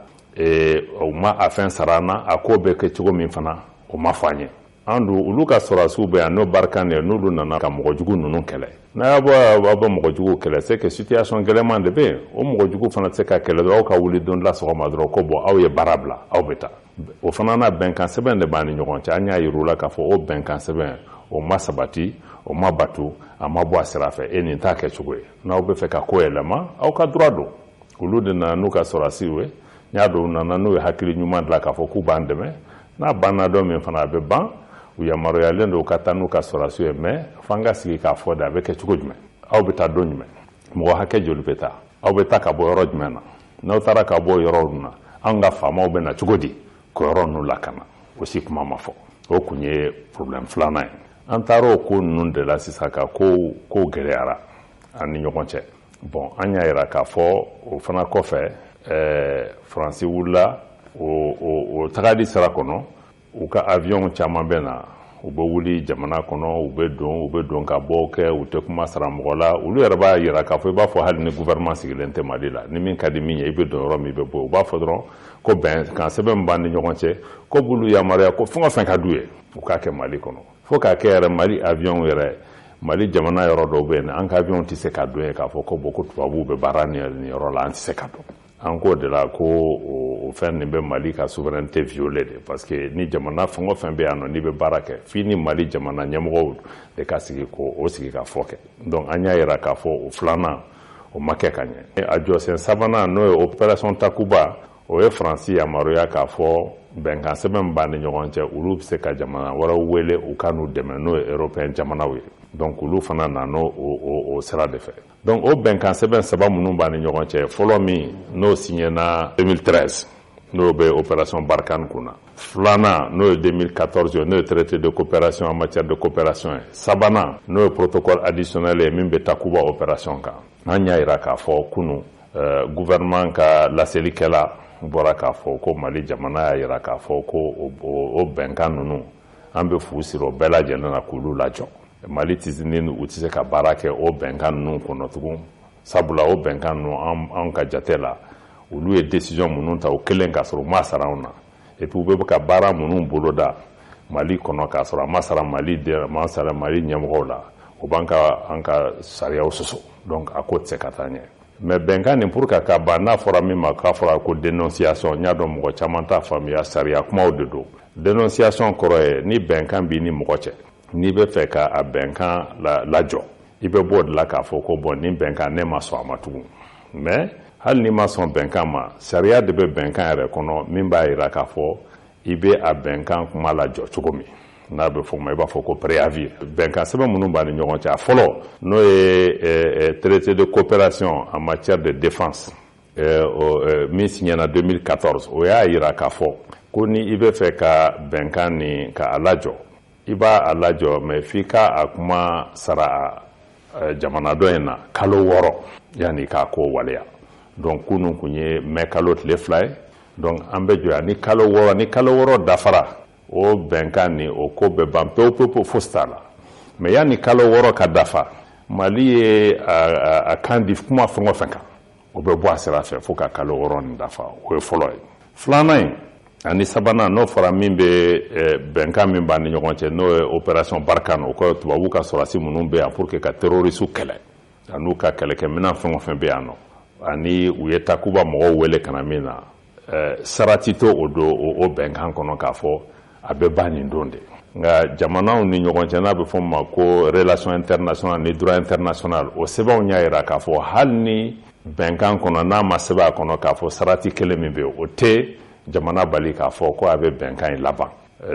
o ma a fɛn sara an na a ko bɛ kɛ cogo min fana o ma fɔ an ye. an dun olu ka sɔrɔsiw bɛ yan n'o Barkhane ye n'olu nana ka mɔgɔjugu ninnu kɛlɛ. n'a y'a bɔ mɔgɔjugu kɛlɛ c'est que situation gɛlɛman de bɛ yen o mɔgɔjugu fana tɛ se ka kɛlɛ dɔrɔn aw ka wuli don la sɔgɔma dɔrɔn ko bon aw ye baara bila aw bɛ taa. o fana na bɛnkan sɛbɛn de b'an ni ɲɔgɔn cɛ an y'a yir'u la k'a fɔ o bɛnkan sɛbɛn o ma sabati o ma batu a ma bɔ a sira fɛ e nin t'a kɛ cogo ye. n'aw bɛ fɛ ka ko yɛlɛma aw ka droit don. olu de nana n'u ka sɔrɔsiw ye n y'a dɔn u nana n'u ye hakili ɲuman dilan k'a fɔ k'u b'an dɛmɛ n'a banna dɔ min fana a bɛ ban u yamaruyalen don u ka taa n'u ka sɔrɔsiw ye mais f'an ka sigi k'a fɔ de a bɛ kɛ cogo jumɛn. aw bɛ taa don jumɛn mɔgɔ hakɛ joli bɛ taa aw bɛ taa ka bɔ yɔrɔ jumɛn na n'aw taara ka bɔ yɔrɔ ninnu na an ka faamaw bɛ na cogo di ko yɔrɔ ninnu lakana o si kuma ma fɔ. o kun ye problème filanan ye. an taara o ko ninnu de la sisan ka ko gɛlɛyara an ni ɲɔgɔn cɛ. bon an y'a jira k'a fɔ o fana kɔfɛ faransi wulila o tagali sira kɔnɔ u ka avion caman bɛ na u bɛ wuli jamana kɔnɔ u bɛ don ka bɔ kɛ u tɛ kuma sara mɔgɔ la olu yɛrɛ b'a jira k'a fɔ i b'a fɔ hali ni gouvernement sigilen tɛ Mali la ni min ka di min ye i bɛ don yɔrɔ min i bɛ bɔ u b'a fɔ dɔrɔn ko bɛnkan sɛbɛn min b'an ni ɲɔgɔn cɛ ko b'olu yamaruya ko fɛn o fɛn ka d'u ye u k'a kɛ Mali kɔnɔ fo k'a kɛ yɛrɛ Mali avion yɛrɛ Mali jamana yɔrɔ dɔw bɛ yen an ka avion tɛ se ka don ye k'a fɔ ko bon ko tubabuw bɛ baara nin yɔrɔ la an tɛ se ka don. an k'o de la ko o fɛn nin bɛ Mali ka souveraineté violée de parce que ni jamana fɛn o fɛn bɛ yan nɔ n'i bɛ baara kɛ f'i ni Mali jamana ɲɛmɔgɔw de ka sigi k'o sigi ka fɔ kɛ. donc an y'a jira k'a fɔ o filanan o ma kɛ ka ɲɛ a jɔsen sabanan n'o ye opération Takuba o ye Faransi yamaruya k'a fɔ bɛnkan sɛbɛn b'a ni ɲɔgɔn cɛ olu bɛ se ka jamana wɛrɛw wele u ka n'u dɛmɛ n'o ye européen jamanaw ye donc olu fana nana o sira de fɛ donc o bɛnkan sɛbɛn saba minnu b'a ni ɲɔgɔn cɛ fɔlɔ min n'o signéna 2013 n'o bɛ opération Barkhane kunna filanan n'o ye 2014 n'o ye traité de coopération en matière de coopération ye sabanan n'o ye protocole additionnel ye min bɛ Takuba opération kan an y'a jira k'a fɔ kunu gouvernement ka laselikɛla bɔra k'a fɔ ko Mali jamana y'a jira k'a fɔ ko o bɛnkan ninnu an bɛ fu siri o bɛɛ lajɛlen na k'olu lajɔ Mali tɛ u tɛ se ka baara kɛ o bɛnkan ninnu kɔnɔ tugun sabula o bɛnkan ninnu anw ka jate la olu ye décision minnu ta o kelen k'a sɔrɔ u ma sara anw na et puis u bɛ ka baara minnu boloda Mali kɔnɔ k'a sɔrɔ a ma sara Mali ɲɛmɔgɔw la o b'an ka sariyaw sɔsɔ donc a ko tɛ se ka taa ɲɛ mais bɛnkan nin pour que ka ban n'a fɔra min ma k'a fɔra ko dénonciation n y'a dɔn mɔgɔ caman t'a faamuya sariya kumaw de don dénonciation kɔrɔ ye ni bɛnkan b'i ni mɔgɔ cɛ n'i bɛ fɛ ka a bɛnkan lajɔ i bɛ bɔ o de la k'a fɔ ko bon nin bɛnkan ne ma sɔn a ma tugun mais hali n'i ma sɔn bɛnkan ma sariya de bɛ bɛnkan yɛrɛ kɔnɔ min b'a jira k'a fɔ i bɛ a bɛnkan kuma lajɔ cogo min n'a bɛ fɔ ma i b'a fɔ ko préavis bɛnkan sɛbɛn minnu b'a ni ɲɔgɔn cɛ a fɔlɔ n'o ye traité de coopération en matière de défense min signéna 2014 o y'a jira k'a fɔ ko ni i bɛ fɛ ka bɛnkan nin ka a lajɔ i b'a a lajɔ mais f'i ka a kuma sara jamana dɔ in na kalo 6 yanni k'a ko waleya donc kunun kun ye mai kalo tile 2 ye donc an bɛ jɔ ni kalo 6 dafara o bɛnkan ni o ko bɛ ban pewu fosi t'a la mais yanni kalo 6 ka dafa Mali ye a kan di kuma fɛn o fɛn kan o bɛ bɔ a sira fɛ fo ka kalo 6 nin dafa o ye fɔlɔ ye filanan in ani sabanan n'o fɔra min bɛ bɛnkan min b'a ni ɲɔgɔn cɛ n'o ye opération Barkhane o ko tubabu ka sɔrɔdasi minnu bɛ yan pour que ka terroristes kɛlɛ an'u ka kɛlɛkɛminɛn fɛn o fɛn bɛ yan nɔ ani u ye Takuba mɔgɔw wele ka na min na sarati to o don o bɛnkan kɔnɔ k'a fɔ a bɛ ban nin don de nka jamanaw ni ɲɔgɔn cɛ n'a bɛ fɔ ma ko relation internationale ni droit international o sɛbɛnw y'a jira k'a fɔ hali ni bɛnkan kɔnɔ n'a ma sɛbɛn a kɔnɔ k'a fɔ sarati kelen min bɛ yen o tɛ jamana bali k'a fɔ ko a bɛ bɛnkan in laban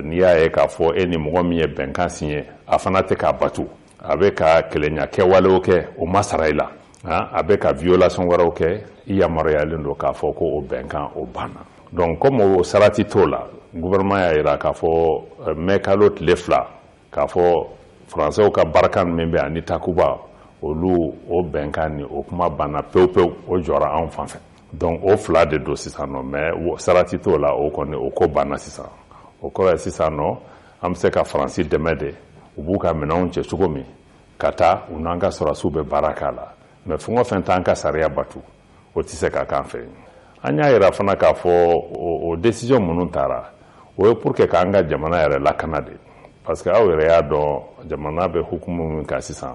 n'i y'a ye k'a fɔ e ni mɔgɔ min ye bɛnkan signé a fana tɛ k'a batu a bɛ ka kɛlɛɲa kɛwalew kɛ o ma sara i la a bɛ ka violation wɛrɛw kɛ i yamaruyalen don k'a fɔ ko o bɛnkan o banna donc comme o sarati t'o la gouvernement y'a jira k'a fɔ mai kalo tile 2 k'a fɔ français ka Barkhane min bɛ yan ni Takuba olu o bɛnkan ni o kuma banna pewu o jɔra anw fan fɛ donc o 2 de don sisan nɔ mais sarati t'o la o kɔni o ko banna sisan o kɔrɔ ye sisan nɔ an bɛ se ka Faransi dɛmɛ de u b'u ka minɛnw cɛ cogo min ka taa u n'an ka sɔrɔdasiw bɛ baara k'a la mais fɛn o fɛn t'an ka sariya batu o tɛ se ka k'an fɛ an y'a jira fana k'a fɔ o décision minnu taara o ye pour que k'an ka jamana yɛrɛ lakana de parce que aw yɛrɛ y'a dɔn jamana bɛ hukumu min kan sisan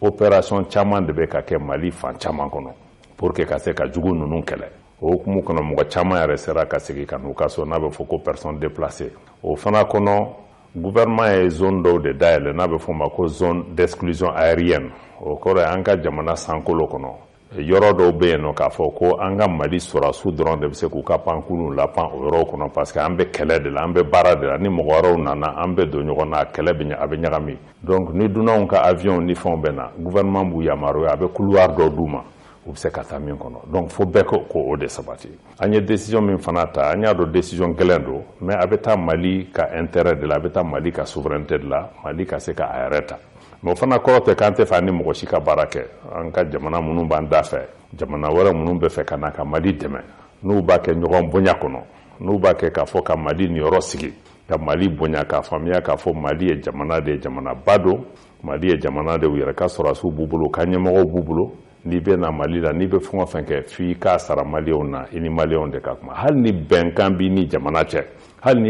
opération caman de bɛ ka kɛ Mali fan caman kɔnɔ pour que ka se ka jugu ninnu kɛlɛ o hukumu kɔnɔ mɔgɔ caman yɛrɛ sera ka segin ka n'u ka so n'a bɛ fɔ ko personne déplacée o fana kɔnɔ gouvernement ye zone dɔw de dayɛlɛ n'a bɛ fɔ ma ko zone d'exclusion aérienne o kɔrɔ ye an ka jamana sankolo kɔnɔ yɔrɔ dɔw bɛ yen nɔ k'a fɔ ko an ka Mali sɔrɔdasiw dɔrɔn de bɛ se k'u ka pankuluw lapan o yɔrɔw kɔnɔ parce que an bɛ kɛlɛ de la an bɛ baara de la ni mɔgɔ wɛrɛw nana an bɛ don ɲɔgɔn na kɛlɛ a bɛ ɲagami donc ni dunanw ka avion ni fɛnw bɛ na gouvernement b'u yamaruya a bɛ couloir dɔw d'u ma u bɛ se ka taa min kɔnɔ donc fo bɛɛ ko o de sabati an ye décision min fana ta an y'a dɔn décision gɛlɛn don mais a bɛ taa Mali ka intérêt de la a bɛ taa Mali ka souveraineté de la Mali ka se ka a yɛrɛ ta mais o fana kɔrɔ tɛ k'an tɛ fɛ an ni mɔgɔ si ka baara kɛ an ka jamana minnu b'an da fɛ jamana wɛrɛ minnu bɛ fɛ ka na ka Mali dɛmɛ n'u b'a kɛ ɲɔgɔn bonya kɔnɔ n'u b'a kɛ k'a fɔ ka Mali niyɔrɔ sigi ka Mali bonya k'a faamuya k'a fɔ Mali ye jamana de ye jamanaba don Mali ye jamana de u yɛrɛ ka sɔrɔdasiw b'u bolo ka ɲɛmɔgɔw b'u bolo n'i bɛ na Mali la n'i bɛ fɛn o fɛn kɛ f'i k'a sara maliyɛnw na i ni maliyɛnw de ka kuma hali ni bɛnkan b'i ni jamana cɛ hali n'i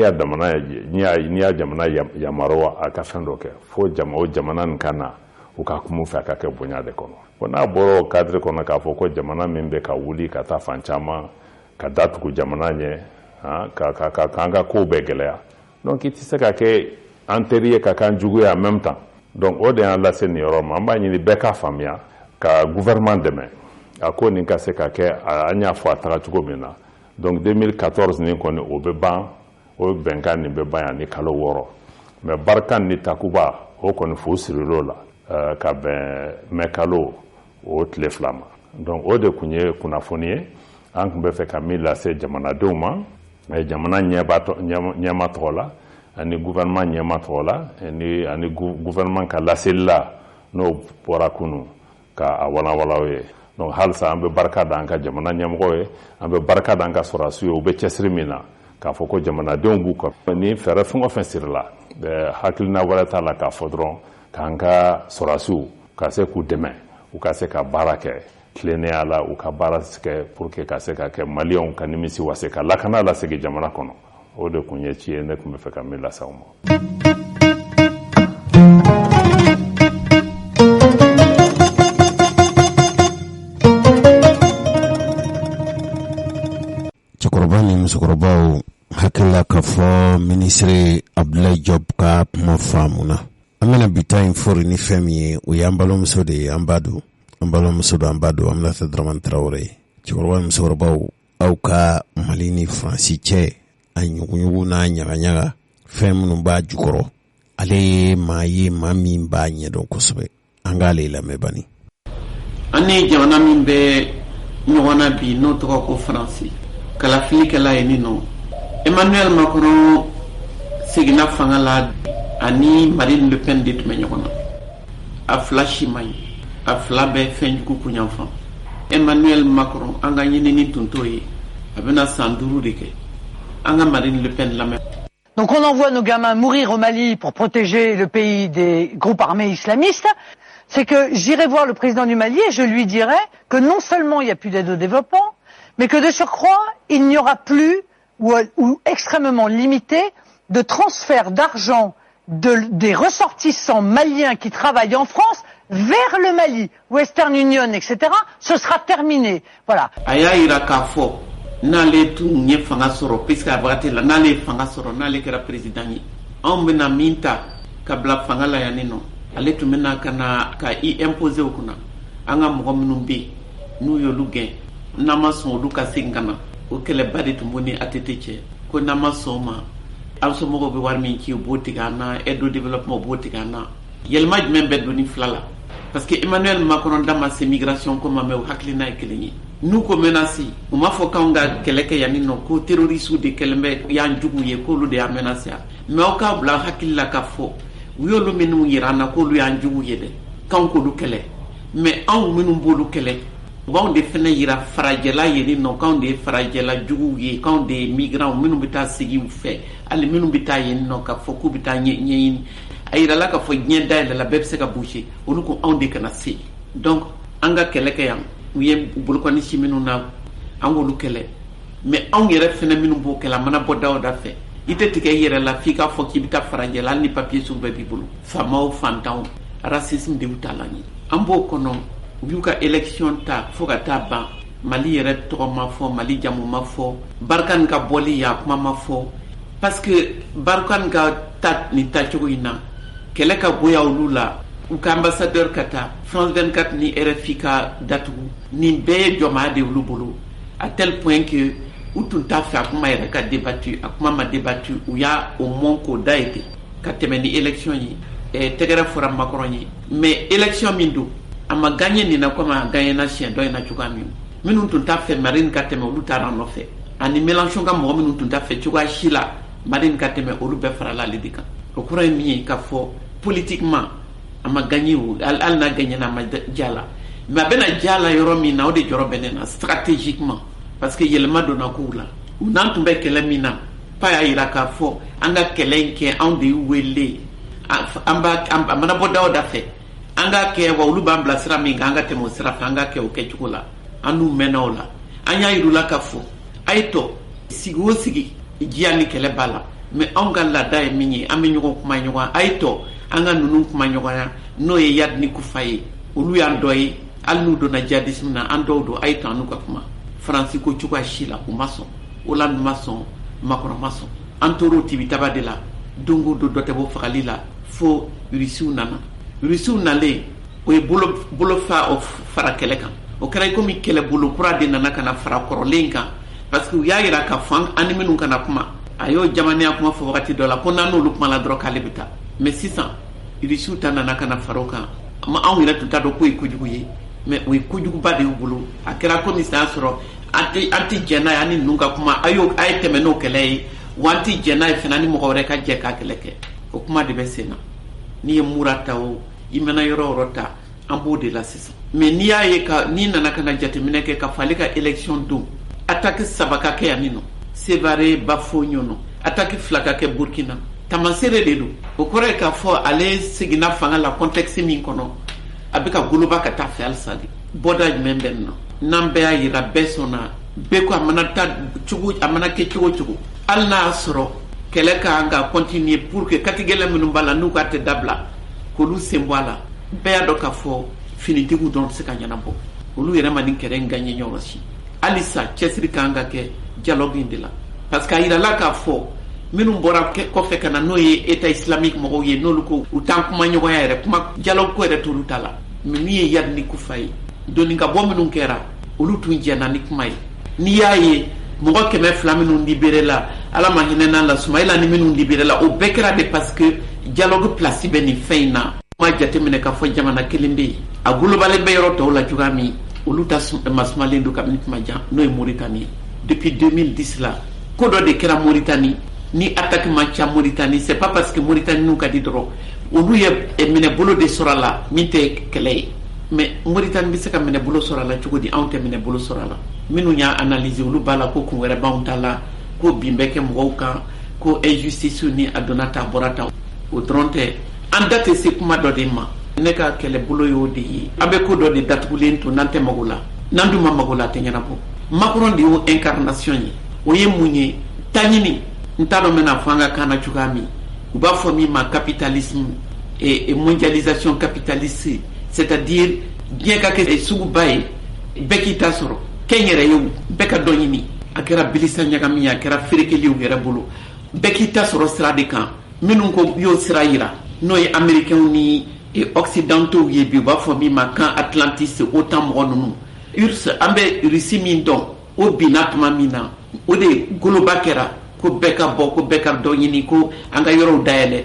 y'a jamana yamaruya a ka fɛn dɔ kɛ fo o jamana nin ka na u ka kuma fɛ a ka kɛ bonya de kɔnɔ bon n'a bɔra o cadre kɔnɔ k'a fɔ ko jamana min bɛ ka wuli ka taa fan caman ka datugu jamana ɲɛ k'an ka kow bɛɛ gɛlɛya donc i tɛ se ka kɛ an teri ye ka k'an jugu ye en même temps donc o de y'an lase nin yɔrɔ ma an b'a ɲini bɛɛ k'a faamuya ka gouvernement dɛmɛ a ko nin ka se ka kɛ an y'a fɔ a taga cogo min na donc 2014 nin kɔni o bɛ ban o bɛnkan nin bɛ ban yan ni kalo 6 mais Barkan ni Takuba o kɔni fo sirir'o la ka bɛn mai kalo o tile 2 ma donc o de kun ye kunnafoni ye an kun bɛ fɛ ka min lase jamanadenw ma jamana ɲɛma tɔgɔ la ani gouvernement ɲɛma tɔgɔ la ani gouvernement ka laseli la n'o bɔra kunu ka a walawalaw ye donc halisa an bɛ barika da an ka jamana ɲɛmɔgɔ ye an bɛ barika da an ka sɔrɔdasiw ye u bɛ cɛsiri min na k'a fɔ ko jamanadenw b'u kɔ ni fɛɛrɛ fɛn o fɛn sirila hakilina wɛrɛ t'a la k'a fɔ dɔrɔn k'an ka sɔrɔdasiw ka se k'u dɛmɛ u ka se ka baara kɛ tilennenya la u ka baara kɛ pour que ka se ka kɛ maliyɛnw ka nimisi wase ka lakana lasegin jamana kɔnɔ o de kun ye ci ye ne tun bɛ fɛ ka min lase aw ma. cɛkɔrɔba ni musokɔrɔbaw hakilila k'a fɔ minisiri Abdoulaye Diop ka kuma faamuna an bɛna bi ta in fɔri ni fɛn min ye o y'an balimamuso de ye an b'a don Aminata Dramane Traoré cɛkɔrɔba ni musokɔrɔbaw aw ka Mali ni Faransi cɛ a ɲuguɲugu n'a ɲagaɲaga fɛn minnu b'a jukɔrɔ ale ye maa min b'a ɲɛdɔn kosɛbɛ an k'ale lamɛn bani. an ni jamana min bɛ ɲɔgɔn na bi n'o tɔgɔ ko Faransi kalafilikɛla ye nin nɔ Emmanuel Macron seginna fanga la ani Marine Le Pen de tun bɛ ɲɔgɔn na a fila si man ɲi a fila bɛ fɛn jugu kunyanfan Emmanuel Macron an ka ɲinini tun t'o ye a bɛna san 5 de kɛ an ka Marine Le Pen lamɛn. Donc on envoie nos gamins mourir au Mali pour protéger le pays des groupes armés islamistes. C'est que j'irai voir le président du Mali et je lui dirai que non seulement il n'y a plus d'aide au développement, mais que de surcroît, il n'y aura plus ou extrêmement limité de transfert d'argent des ressortissants maliens qui travaillent en France vers le Mali, Western Union, etc. Ce sera terminé. Voilà. N'ale tun ye fanga sɔrɔ puisque a wagati la n'ale fanga sɔrɔ n'ale kɛra président ye anw bɛna min ta ka bila fanga la yan nɔ ale tun bɛna ka i imposer o kunna an ka mɔgɔ minnu bɛ yen n'u y'olu gɛn n'an ma sɔn olu ka segin ka na o kɛlɛba de tun b'o ni ATT cɛ ko n'an ma sɔn o ma aw somɔgɔw bɛ wari min ci u b'o tigɛ an na aide au développement u b'o tigɛ an na yɛlɛma jumɛn bɛ don ni fila la parce que Emmanuel Macron da ma se migration ko ma mɛ o hakilina ye kelen ye n'u ko menace u m'a fɔ k'anw ka kɛlɛ kɛ yan nɔ ko terroriste de kɛlen bɛ y'an jugu ye k'olu de y'a menace mais aw k'a bila hakili la k'a fɔ u y'olu minnu yira an na k'olu y'an jugu ye dɛ k'anw k'olu kɛlɛ mais anw minnu b'olu kɛlɛ u b'anw de fɛnɛ yira farajɛla ye nɔ k'anw de ye farajɛla juguw ye k'anw de ye migrants minnu bɛ taa sigi u fɛ hali minnu bɛ taa yen nɔ k'a fɔ k'u bɛ taa ɲɛɲini a yirala k'a fɔ diɲɛ dayɛlɛla bɛɛ bɛ se ka bouger olu ko anw de kana se donc an ka kɛlɛ kɛ yan u ye bolokɔni si minnu na an k'olu kɛlɛ mais anw yɛrɛ fɛnɛ minnu b'o kɛlɛ a mana bɔ da o da fɛ i tɛ tigɛ i yɛrɛ la f'i k'a fɔ k'i bɛ taa farajɛ la hali ni papier sugu bɛɛ b'i bolo faamaw fantanw racisme de y'u ta la ɲɛ an b'o kɔnɔ u y'u ka élection ta fo ka taa ban Mali yɛrɛ tɔgɔ ma fɔ Mali jamu ma fɔ Barkan ka bɔli y'a kuma ma fɔ parce que Barkan ka ta nin tacogo in na kɛlɛ ka bonya olu la u ka ambassadeur ka taa France 24 ni RFI ka datugu nin bɛɛ ye jɔnmaya de olu bolo à tel point que u tun t'a fɛ a kuma yɛrɛ ka débattu a kuma ma débattu u y'a au moins k'o da ye ten ka tɛmɛ ni élection ye tɛgɛrɛ fɔra Macron ye mais élection min don a ma gagné nin na comme a gagné na siɲɛ dɔ in na cogoya min minnu tun t'a fɛ Marine ka tɛmɛ olu taara nɔfɛ ani Mélenchon ka mɔgɔ minnu tun t'a fɛ cogoya si la Marine ka tɛmɛ olu bɛɛ farala ale de kan o kɔrɔ ye min ye k'a fɔ politiquement a ma gagné o hali n'a gagné na a ma diya la mais a bɛna diya la yɔrɔ min na o de jɔrɔ bɛ ne na stratégiquement parce que yɛlɛma donna kow la u n'an tun bɛ kɛlɛ min na pa y'a yira k'a fɔ an ka kɛlɛ in kɛ anw de y'u wele a mana bɔ da o da fɛ an k'a kɛ wa olu b'an bila sira min kan an ka tɛmɛ o sira fɛ an k'a kɛ o kɛcogo la an n'u mɛnna o la an y'a yir'u la k'a fɔ a ye tɔ sigi o sigi diya ni kɛlɛ b'a la mais anw ka laada ye min ye an bɛ ɲɔgɔn kuma ɲɔgɔn a ye tɔ an ka ninnu kuma ɲɔgɔnya n'o ye Yad ni Kufa ye olu y'an dɔ ye hali n'u donna djihadisme na an dɔw don a ye tɔ an n'u ka kuma Faransi ko cogoya si la u ma sɔn Hollande ma sɔn Macron ma sɔn an tor'o tibitaba de la don o don dɔ tɛ bɔ fagali la fo Rusiw nana Rusiw nalen o ye bolo fara kɛlɛ kan o kɛra komi kɛlɛbolo kura de nana kana fara kɔrɔlen kan parce que u y'a yira ka fɔ an ni minnu kana kuma a y'o jamaniya kuma fɔ wagati dɔ la ko n'an n'olu kuma la dɔrɔn k'ale bɛ taa mais sisan irisiw ta nana kana fara o kan anw yɛrɛ tun t'a dɔn k'o ye kojugu ye mais o ye kojuguba de y'u bolo a kɛra komi sisan sɔrɔ an tɛ jɛn n'a ye an ni ninnu ka kuma a ye tɛmɛ n'o kɛlɛ ye wa an tɛ jɛn n'a ye fana ni mɔgɔ wɛrɛ ka jɛ k'a kɛlɛ kɛ o kuma de bɛ sen na n'i ye mura ta o i mana yɔrɔ o yɔrɔ ta an b'o de la sisan mais n'i y'a ye n'i nana ka na jateminɛ kɛ ka fɔ ale ka élection don attaque 3 ka kɛ yan nɔ Sévaré Bafoɲono attaque 2 ka kɛ Burkina tamasere de don o kɔrɔ ye k'a fɔ ale seginna fanga la contexte min kɔnɔ a bɛ ka goloba ka taa fɛ halisa de bɔda jumɛn bɛ nin na n'an bɛɛ y'a yira bɛɛ sɔnna bɛɛ ko a mana kɛ cogo cogo hali n'a y'a sɔrɔ kɛlɛ ka kan ka continuer pour que katigɛlɛ minnu b'a la n'u ka tɛ dabila k'olu sen bɔ a la bɛɛ y'a dɔn k'a fɔ finitigiw dɔrɔn tɛ se ka ɲɛnabɔ olu yɛrɛ ma nin kɛlɛ in gagné ɲɔgɔn si halisa cɛsiri ka kan ka kɛ dialogue in de la parce que a yirala k'a fɔ minnu bɔra kɔfɛ ka na n'o ye état islamique mɔgɔw ye n'olu ko u t'an kuma ɲɔgɔnya yɛrɛ kuma dialogue ko yɛrɛ t'olu ta la mais min ye Yadi ni Kufa ye doni ka bɔ minnu kɛra olu tun jɛnna ni kuma ye n'i y'a ye mɔgɔ 200 minnu libéré la ala ma hinɛ n'a la Sumayila ni minnu libéré la o bɛɛ kɛra de parce que dialogue place bɛ nin fɛn in na kuma jateminɛ k'a fɔ jamana kelen bɛ yen a golobalen bɛ yɔrɔ tɔw la cogoya min olu ta masumalen don kabini kuma jan n'o ye Mauritanie depuis 2010 la ko dɔ de kɛra Mauritanie ni attaque man ca Mauritanie c'est pas parce que Mauritanie n'u ka di dɔrɔn olu ye minɛbolo de sɔrɔ a la min tɛ kɛlɛ ye mais Mauritanie bɛ se ka minɛbolo sɔrɔ a la cogo di anw tɛ minɛbolo sɔrɔ a la minnu y'a analyser olu b'a la ko kun wɛrɛ b'anw ta la ko bin bɛ kɛ mɔgɔw kan ko injustice ni a donna ta a bɔra ta o dɔrɔn tɛ an da tɛ se kuma dɔ de ma ne ka kɛlɛbolo y'o de ye an bɛ ko dɔ de datugulen to n'an tɛ mago la n'an dun ma mago la a tɛ ɲɛnabɔ Macron de y'o incarnation ye o ye mun ye taɲini n t'a dɔn bɛna fɔ an ka kan na cogoya min u b'a fɔ min ma capitalisme et mondialisation capitaliste c'est-à-dire diɲɛ ka kɛ suguba ye bɛɛ k'i ta sɔrɔ kɛnyɛrɛ ye bɛɛ ka dɔ ɲini a kɛra bilisa ɲagami a kɛra ferekeliw yɛrɛ bolo bɛɛ k'i ta sɔrɔ sira de kan minnu ko y'o sira yira n'o ye américains ni occidentaux ye bi u b'a fɔ min ma kan Atlantis OTAN mɔgɔ ninnu URSS an bɛ Russie min dɔn o binna tuma min na o de goloba kɛra ko bɛɛ ka bɔ ko bɛɛ ka dɔ ɲini ko an ka yɔrɔw dayɛlɛ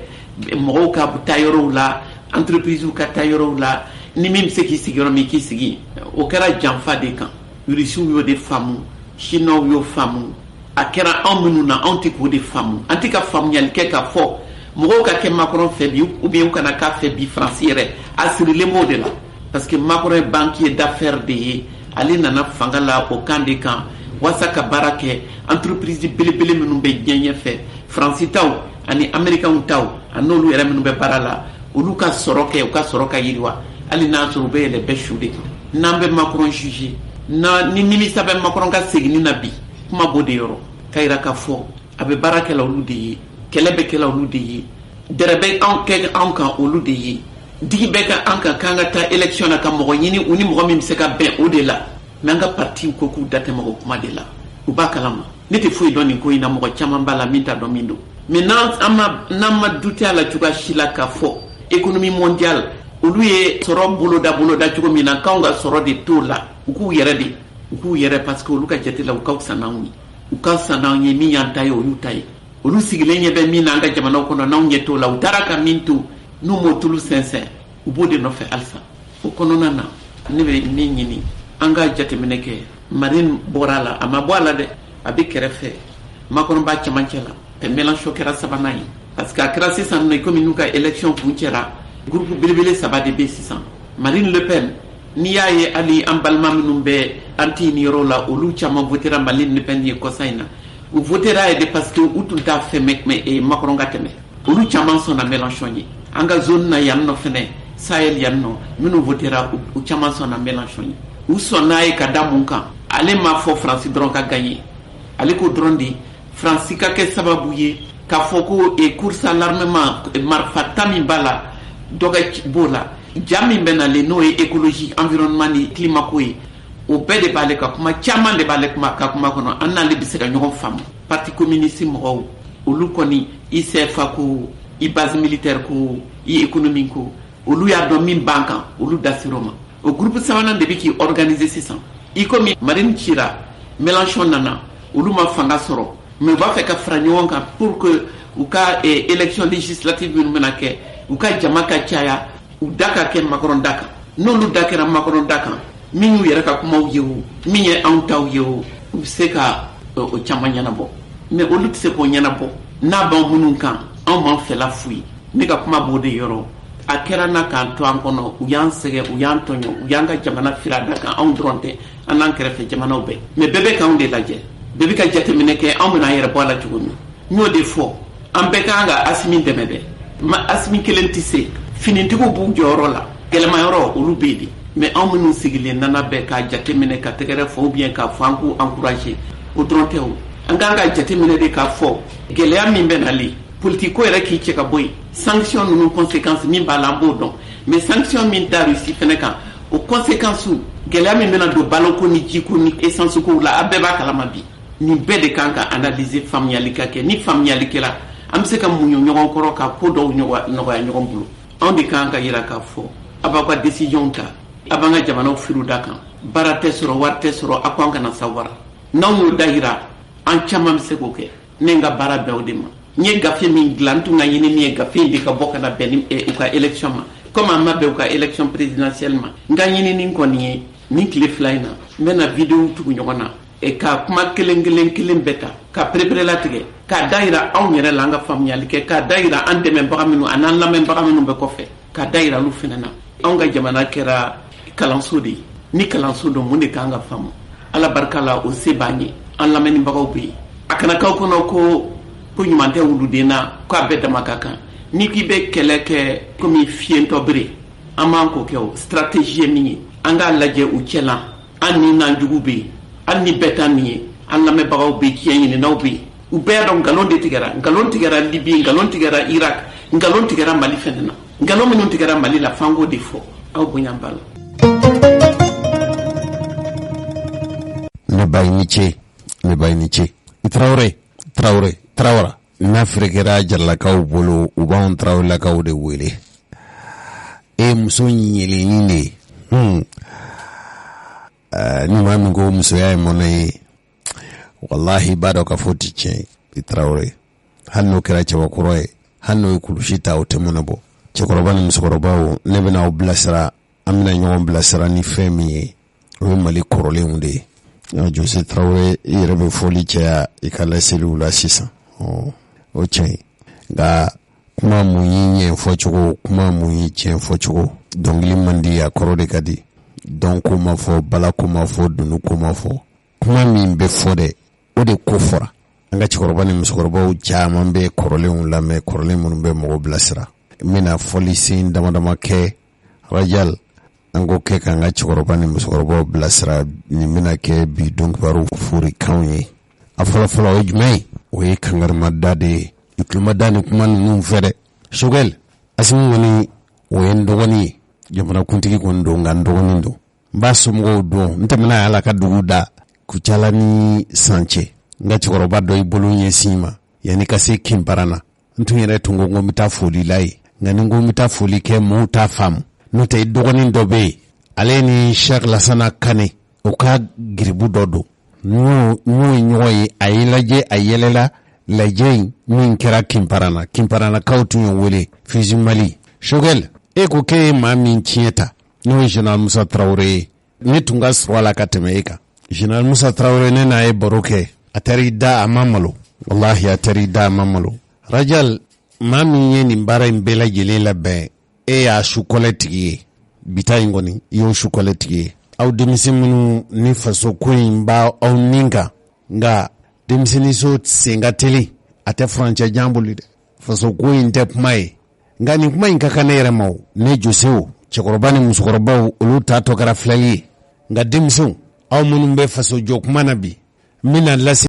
mɔgɔw ka taa yɔrɔw la entreprises ka taa yɔrɔw la ni min bɛ se k'i sigi yɔrɔ min k'i sigi o kɛra janfa de kan Russiw y'o de faamu Chinois y'o faamu a kɛra anw minnu na anw tɛ k'o de faamu an tɛ ka faamuyali kɛ k'a fɔ mɔgɔw ka kɛ Macron fɛ bi ou bien u kana k'a fɛ bi France yɛrɛ a sirilen b'o de la parce que Macron ye banquier d'affaires de ye ale nana fanga la o kan de kan walasa ka baara kɛ entreprise belebele minnu bɛ diɲɛ ɲɛfɛ France taw ani Américains taw ani n'olu yɛrɛ minnu bɛ baara la olu ka sɔrɔ kɛ u ka sɔrɔ ka yiriwa hali n'a sɔrɔ u bɛ yɛlɛ bɛɛ su de kan n'an bɛ Macron juger ni nimisa bɛ Macron ka segin na bi kuma b'o de yɔrɔ ka yira k'a fɔ a bɛ baara kɛla olu de ye kɛlɛ bɛ kɛla olu de ye dɛrɛ bɛ anw kan olu de ye digi bɛ ka an kan k'an ka taa élection na ka mɔgɔ ɲini u ni mɔgɔ min bɛ se ka bɛn o de la mais an ka parti ko k'u da tɛmɛ o kuma de la u b'a kalama ne tɛ foyi dɔn nin ko in na mɔgɔ caman b'a la min t'a dɔn min don mais n'an ma dute a la cogoya si la k'a fɔ économie mondiale olu ye sɔrɔ boloda cogo min na k'anw ka sɔrɔ de t'o la u k'u yɛrɛ parce que olu ka jate la u ka fisa n'anw ye u ka fisa n'anw ye min y'an ta ye o y'u ta ye olu sigilen ɲɛ bɛ min na an ka jamanaw kɔnɔ n'anw ɲɛ t'o la u taara ka min to n'u m'o tulu sɛnsɛn u b'o de nɔfɛ halisa o kɔnɔna na ne bɛ min ɲini an ka jateminɛ kɛ Marine bɔra a la a ma bɔ a la dɛ a bɛ kɛrɛfɛ Macron b'a cɛmancɛ la Mélenchon kɛra sabanan ye parce que a kɛra sisan nɔ komi n'u ka élection kun cɛra groupe belebele 3 de bɛ sisan Marine Le Pen n'i y'a ye hali an balima minnu bɛ anti ni yɔrɔ la olu caman votera Marine Le Pen ye kɔsa in na u votera ye de parce que u tun t'a fɛ Macron ka tɛmɛ olu caman sɔnna Mélenchon ye an ka zone na yan nɔ fɛnɛ Sahel yan nɔ minnu votera u caman sɔnna Mélenchon ye u sɔnna ye ka da mun kan ale m'a fɔ France dɔrɔn ka gagner ale ko dɔrɔn de France ka kɛ sababu ye k'a fɔ ko course à l'armement marifata min b'a la dɔ ka b'o la ja min bɛ nalen n'o ye écologie environnement ni climat ko ye o bɛɛ de b'ale ka kuma caman de b'ale ka kuma kɔnɔ an n'ale bɛ se ka ɲɔgɔn faamu parti communiste mɔgɔw olu kɔni i CFA ko i base militaire ko i économie ko olu y'a dɔn min b'an kan olu da sir'o ma o groupe sabanan de bi k'i organiser sisan i komi Marine cira Mélenchon nana olu ma fanga sɔrɔ mais u b'a fɛ ka fara ɲɔgɔn kan pour que u ka élection législative minnu bɛna kɛ u ka jama ka caya u da ka kɛ Macron da kan n'olu da kɛra Macron da kan min y'u yɛrɛ ka kumaw ye o min ye anw taw ye o u bɛ se ka o caman ɲɛnabɔ mais olu tɛ se k'o ɲɛnabɔ n'a b'an minnu kan anw m'an fɛla f'u ye ne ka kuma b'o de yɔrɔ a kɛra na k'an to an kɔnɔ u y'an sɛgɛn u y'an tɔɲɔ u y'an ka jamana fira da kan anw dɔrɔn tɛ an n'an kɛrɛfɛ jamanaw bɛɛ mais bɛɛ bɛ k'anw de lajɛ bɛɛ bɛ ka jateminɛ kɛ anw bɛna an yɛrɛ bɔ a la cogo min n y'o de fɔ an bɛɛ k'an ka Asimi dɛmɛ dɛ Asimi kelen tɛ se finitigiw b'u jɔyɔrɔ la gɛlɛmayɔrɔ olu bɛ yen de mais anw minnu sigilen nana bɛɛ k'a jateminɛ ka tɛgɛrɛ fɔ ou bien k'a fɔ an k'u encourager o dɔrɔn tɛ o an k'an ka jateminɛ de k'a fɔ gɛlɛya min bɛ nali politique ko yɛrɛ k'i cɛ ka bɔ yen sanction ninnu conséquence min b'a la an b'o dɔn mais sanction min da Russie fɛnɛ kan o conséquence gɛlɛya min bɛna don baloko ni jiko ni essence kow la a bɛɛ b'a kalama bi nin bɛɛ de kan ka analyser faamuyali ka kɛ ni faamuyali kɛla an bɛ se ka muɲu ɲɔgɔn kɔrɔ ka ko dɔw nɔgɔya ɲɔgɔn bolo anw de kan ka yira k'a fɔ a b'aw ka décision ta a b'an ka jamanaw firu da kan baara tɛ sɔrɔ wari tɛ sɔrɔ a ko an kana sa wara n'anw y'o da yira an caman bɛ se k'o kɛ ne ka baara bɛɛ o de ma n ye gafe min dilan n tun ka ɲini min ye gafe in de ka bɔ ka na bɛn ni u ka élection ma comme an ma bɛn u ka élection présidentielle ma n ka ɲinini kɔni ye nin tile 2 in na n bɛna vidéo tugu ɲɔgɔn na ka kuma kelen bɛɛ ta ka pereperela tigɛ k'a da yira anw yɛrɛ la an ka faamuyali kɛ k'a da yira an dɛmɛbaga minnu a n'an lamɛnbaga minnu bɛ kɔfɛ k'a da yira olu fɛnɛ na anw ka jamana kɛra kalanso de ye ni kalanso don mun de k'an ka faamu ala barika la o se b'an ye an lamɛnnibagaw bɛ yen a kana k'aw kɔnɔ ko ɲuman tɛ wuluden na k'a bɛɛ dama ka kan ni k'i bɛ kɛlɛ kɛ komi fiyentɔ bere an b'an k'o kɛ o stratégie ye min ye an k'a lajɛ u cɛla an ni n'an jugu bɛ yen hali ni bɛɛ t'a nin ye an lamɛnbagaw bɛ yen tiɲɛ ɲininaw bɛ yen u bɛɛ y'a dɔn nkalon de tigɛra nkalon tigɛra Libi nkalon tigɛra Irak nkalon tigɛra Mali fɛnɛ na nkalon minnu tigɛra Mali la f'an k'o de fɔ aw bonya b'a la. ne bayi ni ce Traoré n'a ferekera jarlakaw bolo u b'anw Traorélakaw de wele muso ɲɛlennin de ni maa min ko musoya ye mɔnɛ ye wallahi b'a dɔn ka fɔ ti tiɲɛ i Traoré hali n'o kɛra cɛbakɔrɔ ye hali n'o ye kulusi ta o tɛ mɔnɛ bɔ cɛkɔrɔba ni musokɔrɔbaw ne bɛna aw bilasira an bɛna ɲɔgɔn bilasira ni fɛn min ye o ye Mali kɔrɔlenw de ye Jose Traoré i yɛrɛ bɛ fɔli cɛya i ka laseliw la sisan o tiɲɛ nka kuma mun y'i ɲɛ fɔcogo kuma mun y'i tiɲɛ fɔcogo dɔnkili man di a kɔrɔ de ka di dɔn ko ma fɔ bala ko ma fɔ dunu ko ma fɔ kuma min bɛ fɔ dɛ o de ko fɔra an ka cɛkɔrɔba ni musokɔrɔbaw caman bɛ kɔrɔlenw lamɛn kɔrɔlen minnu bɛ mɔgɔw bilasira n bɛna fɔli sen damadama kɛ Rajal an ko kɛ k'an ka cɛkɔrɔba ni musokɔrɔbaw bilasira nin bɛna kɛ bi dɔnkibaru forikanw ye a fɔlɔfɔlɔ o ye jumɛn ye o ye kangarimada de ye i tulomada ni kuma ninnu fɛ dɛ Choguel Asimi kɔni o ye n dɔgɔnin ye jamanakuntigi kɔni don nka n dɔgɔnin don n b'a somɔgɔw dɔn n tɛmɛna yala ka dugu da Kucala ni san cɛ n ka cɛkɔrɔba dɔ i bolo ɲɛsin ma yanni ka se Kinparana n tun yɛrɛ tun ko n bɛ taa foli la ye nka ni n ko n bɛ taa foli kɛ mɔgɔw t'a faamu n'o tɛ i dɔgɔnin dɔ bɛ yen ale ni Cheikh Lassana Kane o ka giribu dɔ don n'o ye ɲɔgɔn ye a y'i lajɛ a yɛlɛla lajɛ in min kɛra Kinparanakaw tun ye wele Fizi Mali Choguel e ko k'e ye maa min tiɲɛ ta n'o ye Général Musa Traoré ye ne tun ka sɔrɔ a la ka tɛmɛ e kan Général Musa Traoré ne n'a ye baro kɛ a taara i da a ma malo wallahi a taara i da a ma malo Rajal maa min ye nin baara in bɛɛ lajɛlen labɛn e y'a sukɔlɛ tigi ye bita in kɔni i y'o sukɔlɛ tigi ye aw denmisɛn minnu ni faso ko in b'a aw nin kan nka denmisɛnninso sen ka teli a tɛ furancɛ jan boli dɛ faso ko in tɛ kuma ye nka nin kuma in ka kan ne yɛrɛ ma ne Josew cɛkɔrɔba ni musokɔrɔbaw olu ta tɔ kɛra filɛli ye nka denmisɛnw aw minnu bɛ faso jɔ kuma na bi n bɛna lase